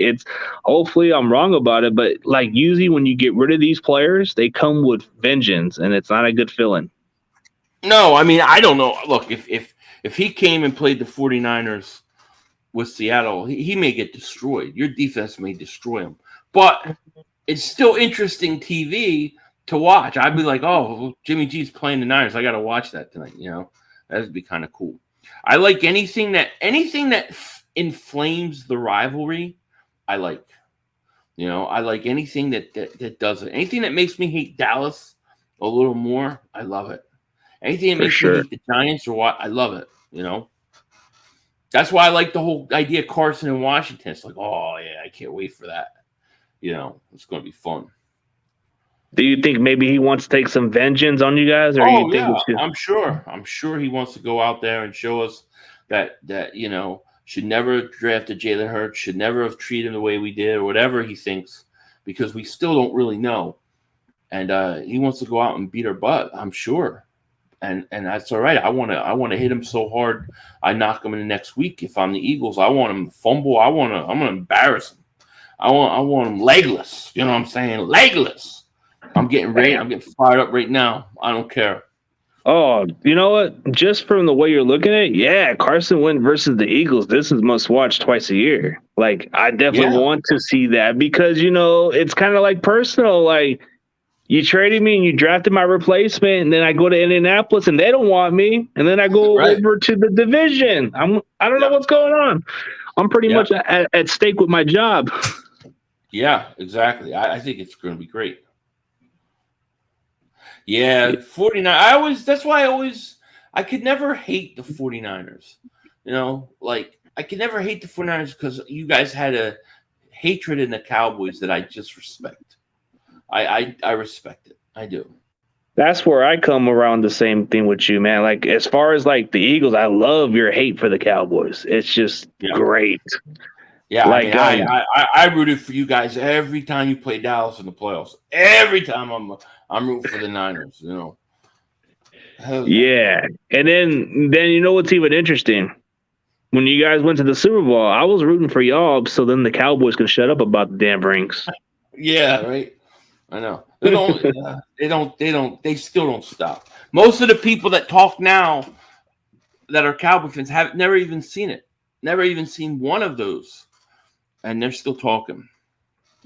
I'm wrong about it. But like usually when you get rid of these players, they come with vengeance, and it's not a good feeling.
No, I mean, I don't know. Look, if he came and played the 49ers with Seattle, he may get destroyed. Your defense may destroy him. But it's still interesting TV to watch. I'd be like, oh, Jimmy G's playing the Niners. I got to watch that tonight, That'd be kind of cool. I like anything that inflames the rivalry. I like, I like anything that does it. Anything that makes me hate Dallas a little more, I love it. Anything that makes me hate the Giants or what, I love it. That's why I like the whole idea of Carson in Washington. It's like, oh yeah, I can't wait for that. It's going to be fun.
Do you think maybe he wants to take some vengeance on you guys, or you
Oh
think
yeah,
it's just...
I'm sure. I'm sure he wants to go out there and show us that should never have drafted Jalen Hurts, should never have treated him the way we did, or whatever he thinks, because we still don't really know. And he wants to go out and beat our butt, I'm sure. And that's all right. I want to hit him so hard I knock him in the next week. If I'm the Eagles, I want him to fumble. I'm gonna embarrass him. I want him legless. You know what I'm saying? Legless. I'm getting ready. I'm getting fired up right now. I don't care.
Oh, you know what? Just from the way you're looking at it, yeah, Carson Wentz versus the Eagles. This is must watch twice a year. Like, I definitely want to see that because, it's kind of like personal. Like, you traded me and you drafted my replacement, and then I go to Indianapolis and they don't want me, and then I go over to the division. I don't know what's going on. I'm pretty much at stake with my job.
Yeah, exactly. I think it's going to be great. Yeah, 49. That's why I could never hate the 49ers. I could never hate the 49ers because you guys had a hatred in the Cowboys that I just respect. I respect it. I do.
That's where I come around the same thing with you, man. Like, as far as like the Eagles, I love your hate for the Cowboys. It's just great.
Yeah, I rooted for you guys every time you play Dallas in the playoffs. Every time I'm rooting for the Niners,
Yeah, and then what's even interesting? When you guys went to the Super Bowl, I was rooting for y'all, so then the Cowboys can shut up about the damn rings.
Yeah, right. I know. They still don't stop. Most of the people that talk now that are Cowboy fans have never even seen it. Never even seen one of those. And they're still talking.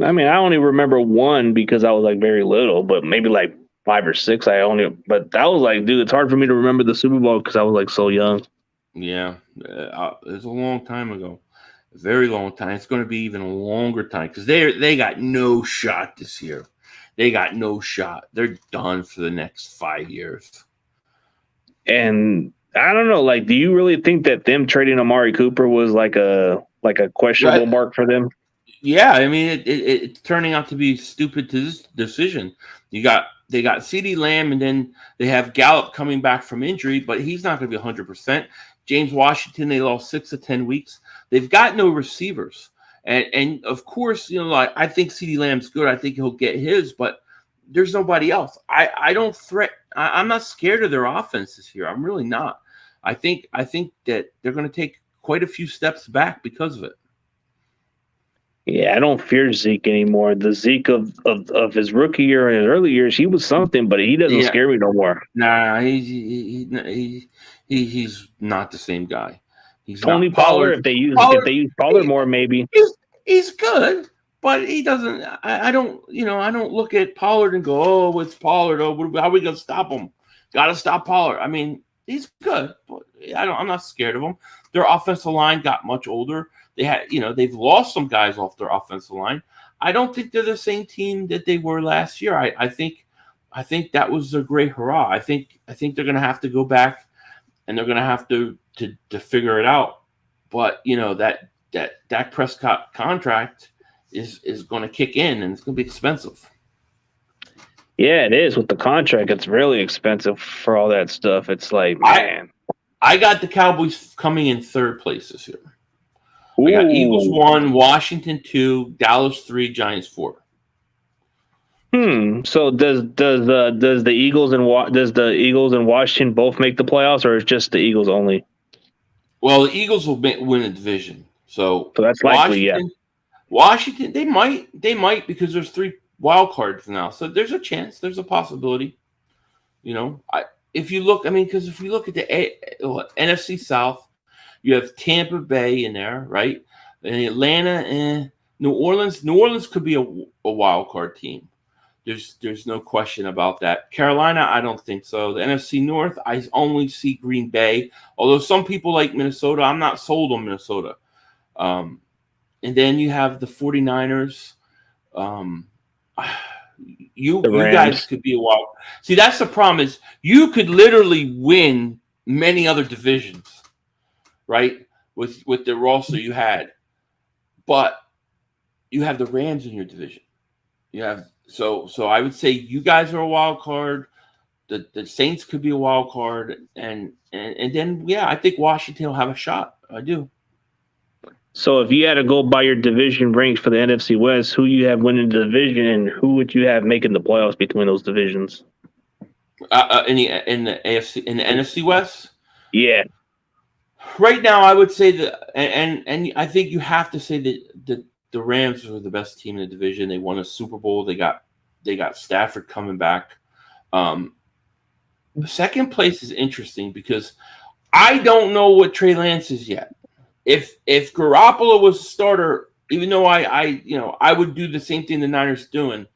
I mean, I only remember one because I was like very little, but maybe like 5 or 6. But that was like, dude, it's hard for me to remember the Super Bowl because I was like so young.
Yeah, it's a long time ago, a very long time. It's going to be even a longer time because they got no shot this year. They got no shot. They're done for the next 5 years. And
I don't know. Like, do you really think that them trading Amari Cooper was like a questionable mark for them?
Yeah, I mean, it's turning out to be a stupid decision. They got CeeDee Lamb, and then they have Gallup coming back from injury, but he's not going to be 100%. James Washington, they lost 6 to 10 weeks. They've got no receivers. And of course, I think CeeDee Lamb's good. I think he'll get his, but there's nobody else. I'm not scared of their offense this year. I'm really not. I think that they're going to take quite a few steps back because of it.
Yeah, I don't fear Zeke anymore. The Zeke of his rookie year and his early years, he was something, but he doesn't scare me no more.
Nah, he's not the same guy. He's
Tony
not
Pollard. If they use Pollard more, maybe
he's good, but he doesn't. I don't look at Pollard and go, oh, it's Pollard. Oh, how are we gonna stop him? Got to stop Pollard. I mean, he's good, but I'm not scared of him. Their offensive line got much older. They've lost some guys off their offensive line. I don't think they're the same team that they were last year. I think that was a great hurrah. I think they're going to have to go back and they're going to have to figure it out. But that Dak Prescott contract is going to kick in and it's going to be expensive.
Yeah, it is. With the contract, it's really expensive for all that stuff. It's like, man.
I got the Cowboys coming in third place this year. I got Eagles 1, Washington 2, Dallas 3, Giants 4.
So does the Eagles and Washington both make the playoffs, or is just the Eagles only?
Well, the Eagles will win the division. So
that's likely,
Washington, they might because there's 3 wild cards now. So there's a chance, there's a possibility. If you look at the NFC South, you have Tampa Bay in there, right? And Atlanta, New Orleans. New Orleans could be a wild card team. There's no question about that. Carolina, I don't think so. The NFC North, I only see Green Bay. Although some people like Minnesota, I'm not sold on Minnesota. And then you have the 49ers. You guys could be a wild. See, that's the problem is you could literally win many other divisions, right? with the roster you had, but you have the Rams in your division. You have so I would say you guys are a wild card. The Saints could be a wild card, and then I think Washington will have a shot. I do.
So if you had to go by your division ranks for the NFC West, who you have winning the division, and who would you have making the playoffs between those divisions?
In the NFC West?
Yeah.
Right now, I would say that, and I think you have to say that the Rams are the best team in the division. They won a Super Bowl. They got Stafford coming back. Second place is interesting because I don't know what Trey Lance is yet. If Garoppolo was a starter, even though I would do the same thing the Niners doing,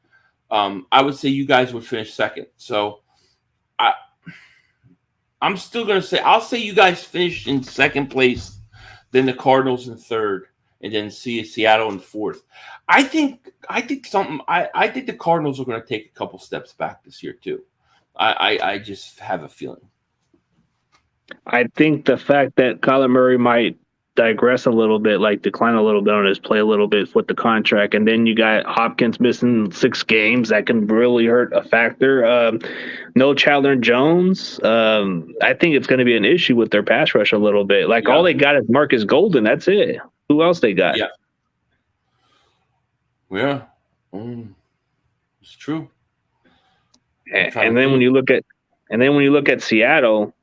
I would say you guys would finish second. So I'm still gonna say I'll say you guys finish in second place, then the Cardinals in third, and then Seattle in fourth. I think the Cardinals are gonna take a couple steps back this year too. I just have a feeling.
I think the fact that Kyler Murray might digress a little bit, like decline a little bit on his play a little bit with the contract, and then you got Hopkins missing 6 games, that can really hurt a factor. No Chandler Jones. I think it's going to be an issue with their pass rush a little bit. Like all they got is Marcus Golden. That's it. Who else they got?
Yeah, it's true.
And then when you look at Seattle,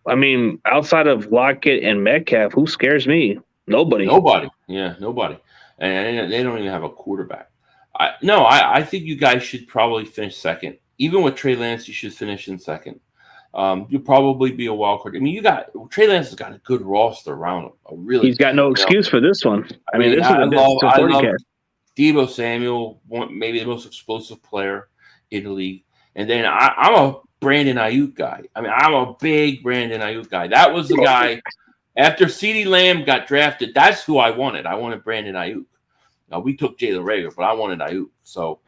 I mean, outside of Lockett and Metcalf, who scares me? Nobody.
Yeah, nobody. And they don't even have a quarterback. I think you guys should probably finish second. Even with Trey Lance, you should finish in second. You'll probably be a wild card. I mean, Trey Lance has got a good roster around him.
He's got no excuse for this one. I mean, this is a
I love Deebo Samuel, maybe the most explosive player in the league. And then I'm a Brandon Ayuk guy. I mean, I'm a big Brandon Ayuk guy. That was the guy after CeeDee Lamb got drafted. That's who I wanted. I wanted Brandon Ayuk. We took Jalen Reagor, but I wanted Ayuk. So,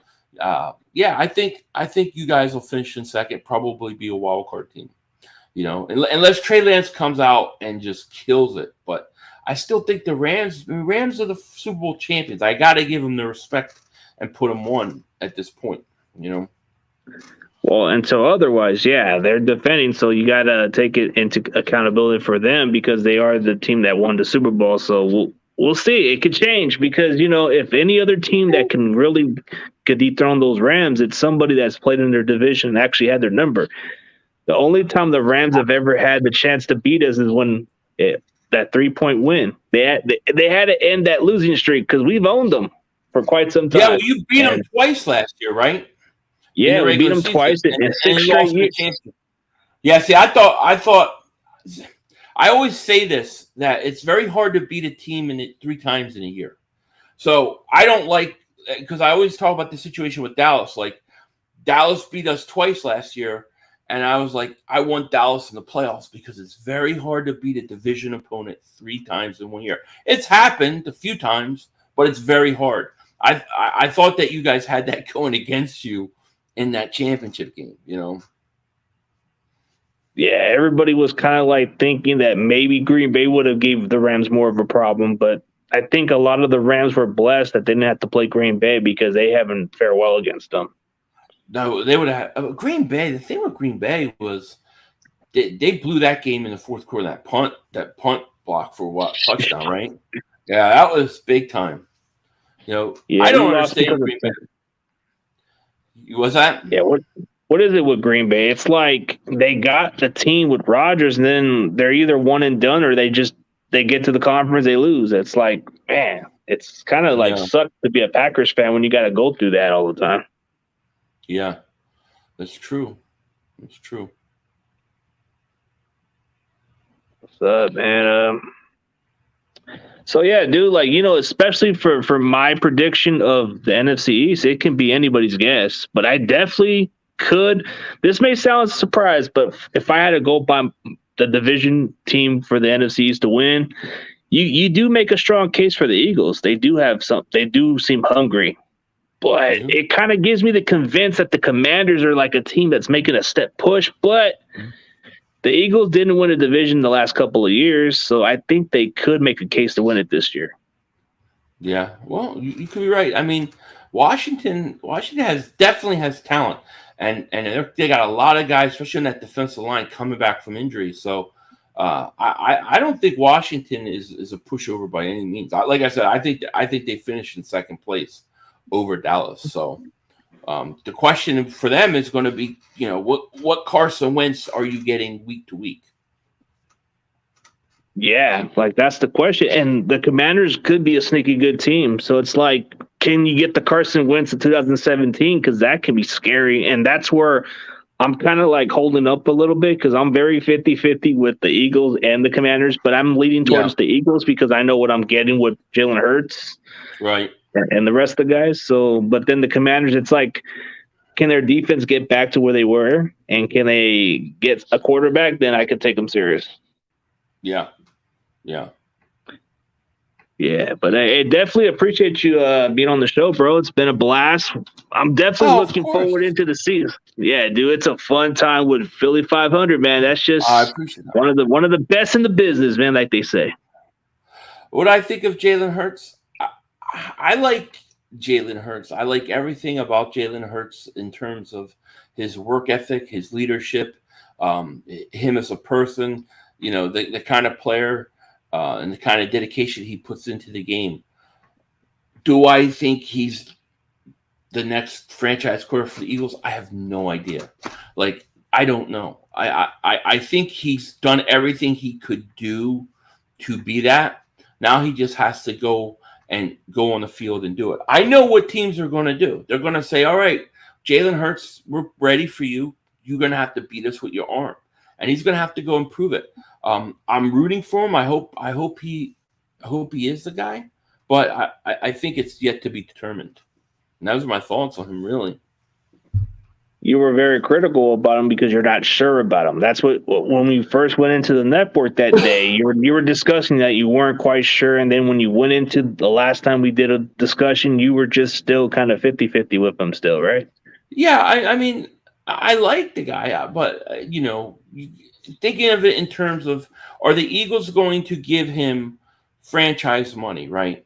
I think you guys will finish in second. Probably be a wild card team. Unless Trey Lance comes out and just kills it. But I still think the Rams are the Super Bowl champions. I got to give them the respect and put them one at this point.
Well, and so otherwise, they're defending, so you got to take it into accountability for them because they are the team that won the Super Bowl. So we'll see. It could change because, if any other team that could dethrone those Rams, it's somebody that's played in their division and actually had their number. The only time the Rams have ever had the chance to beat us is when that 3-point win. They had to end that losing streak because we've owned them for quite some time.
Yeah, well, you beat them twice last year, right?
Yeah, we beat them twice in 6 straight years.
Yeah, see, I thought I always say this, that it's very hard to beat a team in it 3 times in a year. So I don't like, because I always talk about the situation with Dallas. Like, Dallas beat us twice last year, and I was like, I want Dallas in the playoffs because it's very hard to beat a division opponent 3 times in 1 year. It's happened a few times, but it's very hard. I thought that you guys had that going against you in that championship game,
Yeah, everybody was kind of like thinking that maybe Green Bay would have gave the Rams more of a problem, but I think a lot of the Rams were blessed that they didn't have to play Green Bay because they haven't fared well against them.
No, they would have. Green Bay, the thing with Green Bay was they blew that game in the fourth quarter, that punt block for what? Touchdown, right? Yeah, that was big time. I don't understand Green Bay. Was that?
Yeah, what is it with Green Bay? It's like they got the team with Rodgers, and then they're either one and done or they get to the conference, they lose. It's like, man, it's kind of like sucks to be a Packers fan when you got to go through that all the time.
Yeah, that's true. That's true.
What's up, man? So yeah, dude, like, especially for my prediction of the NFC East, it can be anybody's guess, but I definitely could. This may sound a surprise, but if I had to go by the division team for the NFC East to win, you do make a strong case for the Eagles. They do seem hungry, but it kind of gives me the convince that the Commanders are like a team that's making a step push, but The Eagles didn't win a division the last couple of years, so I think they could make a case to win it this year.
Yeah, well, you could be right. I mean, Washington definitely has talent, and they got a lot of guys, especially on that defensive line, coming back from injury. So I don't think Washington is a pushover by any means. Like I said, I think they finished in second place over Dallas. So the question for them is going to be, what Carson Wentz are you getting week to week?
Yeah, like that's the question. And the Commanders could be a sneaky good team. So it's like, can you get the Carson Wentz of 2017? Because that can be scary. And that's where I'm kind of like holding up a little bit because I'm very 50-50 with the Eagles and the Commanders, but I'm leaning towards the Eagles because I know what I'm getting with Jalen Hurts.
Right.
And the rest of the guys. So, but then the Commanders, it's like, can their defense get back to where they were? And can they get a quarterback? Then I could take them serious.
Yeah. Yeah.
Yeah, but I definitely appreciate you being on the show, bro. It's been a blast. I'm definitely looking forward into the season. Yeah, dude, it's a fun time with Philly 500, man. That's just
I appreciate that.
one of the best in the business, man, like they say.
What I think of Jalen Hurts, I like Jalen Hurts. I like everything about Jalen Hurts in terms of his work ethic, his leadership, him as a person, the kind of player and the kind of dedication he puts into the game. Do I think he's the next franchise quarterback for the Eagles? I have no idea. Like, I don't know. I think he's done everything he could do to be that. Now he just has to go on the field and do it. I know what teams are going to do. They're going to say, all right, Jalen Hurts, we're ready for you. You're going to have to beat us with your arm. And he's going to have to go and prove it. I'm rooting for him. I hope he is the guy, but I think it's yet to be determined. And those are my thoughts on him, really.
You were very critical about him because you're not sure about him. That's what when we first went into the network that day, you were discussing that you weren't quite sure, and then when you went into the last time we did a discussion, you were just still kind of 50-50 with him still, right?
Yeah, I mean, I like the guy, but thinking of it in terms of, are the Eagles going to give him franchise money, right?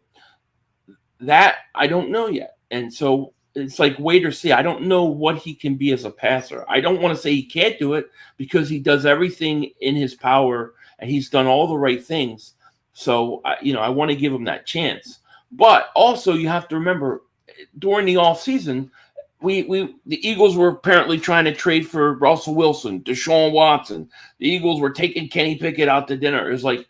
That I don't know yet. And so it's like wait or see. I don't know what he can be as a passer. I don't want to say he can't do it because he does everything in his power and he's done all the right things. So, I want to give him that chance. But also you have to remember during the offseason, the Eagles were apparently trying to trade for Russell Wilson, Deshaun Watson. The Eagles were taking Kenny Pickett out to dinner. It was like,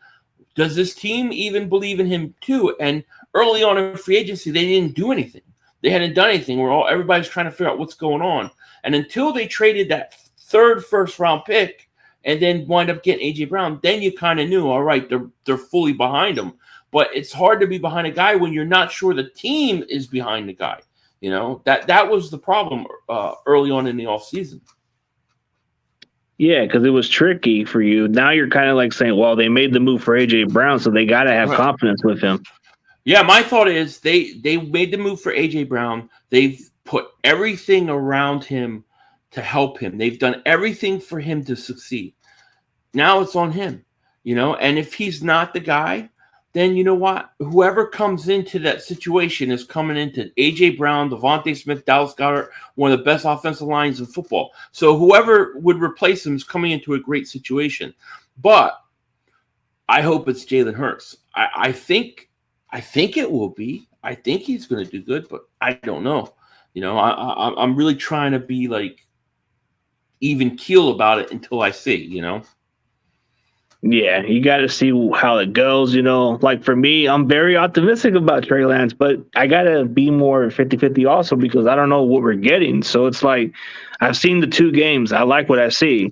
does this team even believe in him too? And early on in free agency, they didn't do anything. They hadn't done anything. Everybody's trying to figure out what's going on. And until they traded that third first-round pick and then wind up getting A.J. Brown, then you kind of knew, all right, they're fully behind him. But it's hard to be behind a guy when you're not sure the team is behind the guy. That was the problem early on in the offseason.
Yeah, because it was tricky for you. Now you're kind of like saying, well, they made the move for A.J. Brown, so they got to have confidence with him.
Yeah, my thought is they made the move for A.J. Brown. They've put everything around him to help him. They've done everything for him to succeed. Now it's on him, and if he's not the guy, then you know what? Whoever comes into that situation is coming into A.J. Brown, Devontae Smith, Dallas Goedert, one of the best offensive lines in football. So whoever would replace him is coming into a great situation. But I hope it's Jalen Hurts. I think it will be. I think he's going to do good, but I don't know. I'm really trying to be like even keel about it until I see,
Yeah, you got to see how it goes. Like for me, I'm very optimistic about Trey Lance, but I got to be more 50-50 also because I don't know what we're getting. So it's like I've seen the two games. I like what I see.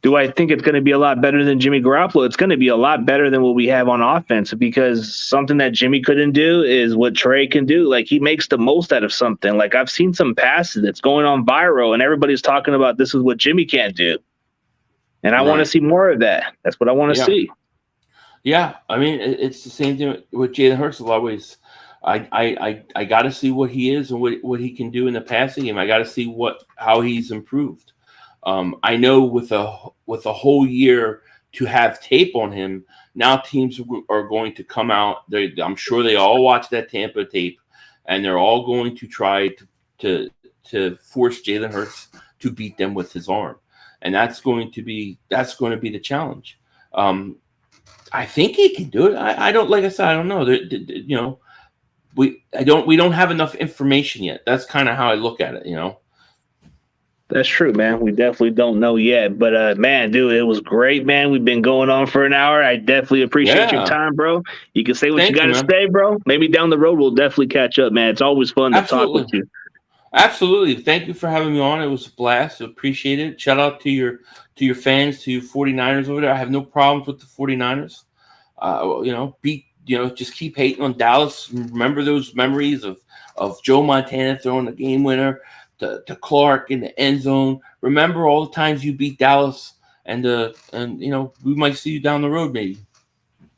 Do I think it's going to be a lot better than Jimmy Garoppolo? It's going to be a lot better than what we have on offense because something that Jimmy couldn't do is what Trey can do. Like he makes the most out of something. Like I've seen some passes that's going on viral and everybody's talking about this is what Jimmy can't do. And I want to see more of that. That's what I want to see. Yeah,
I mean, it's the same thing with Jalen Hurts. A lot of ways, I got to see what he is and what he can do in the passing game. I got to see how he's improved. I know with a whole year to have tape on him, now teams are going to come out. I'm sure they all watch that Tampa tape, and they're all going to try to force Jalen Hurts to beat them with his arm, and that's going to be the challenge. I think he can do it. I don't, like I said, I don't know. We don't have enough information yet. That's kind of how I look at it.
That's true, man. We definitely don't know yet. But, man, dude, it was great, man. We've been going on for an hour. I definitely appreciate your time, bro. You can say what you got to say, bro. Maybe down the road we'll definitely catch up, man. It's always fun to talk with you.
Absolutely. Thank you for having me on. It was a blast. Appreciate it. Shout out to your fans, to your 49ers over there. I have no problems with the 49ers. Just keep hating on Dallas. Remember those memories of Joe Montana throwing the game winner to Clark in the end zone. Remember all the times you beat Dallas, and we might see you down the road, maybe.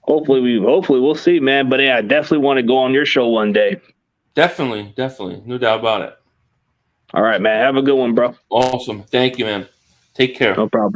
Hopefully we'll see, man. But yeah, I definitely want to go on your show one day.
Definitely, no doubt about it.
All right, man. Have a good one, bro.
Awesome. Thank you, man. Take care.
No problem.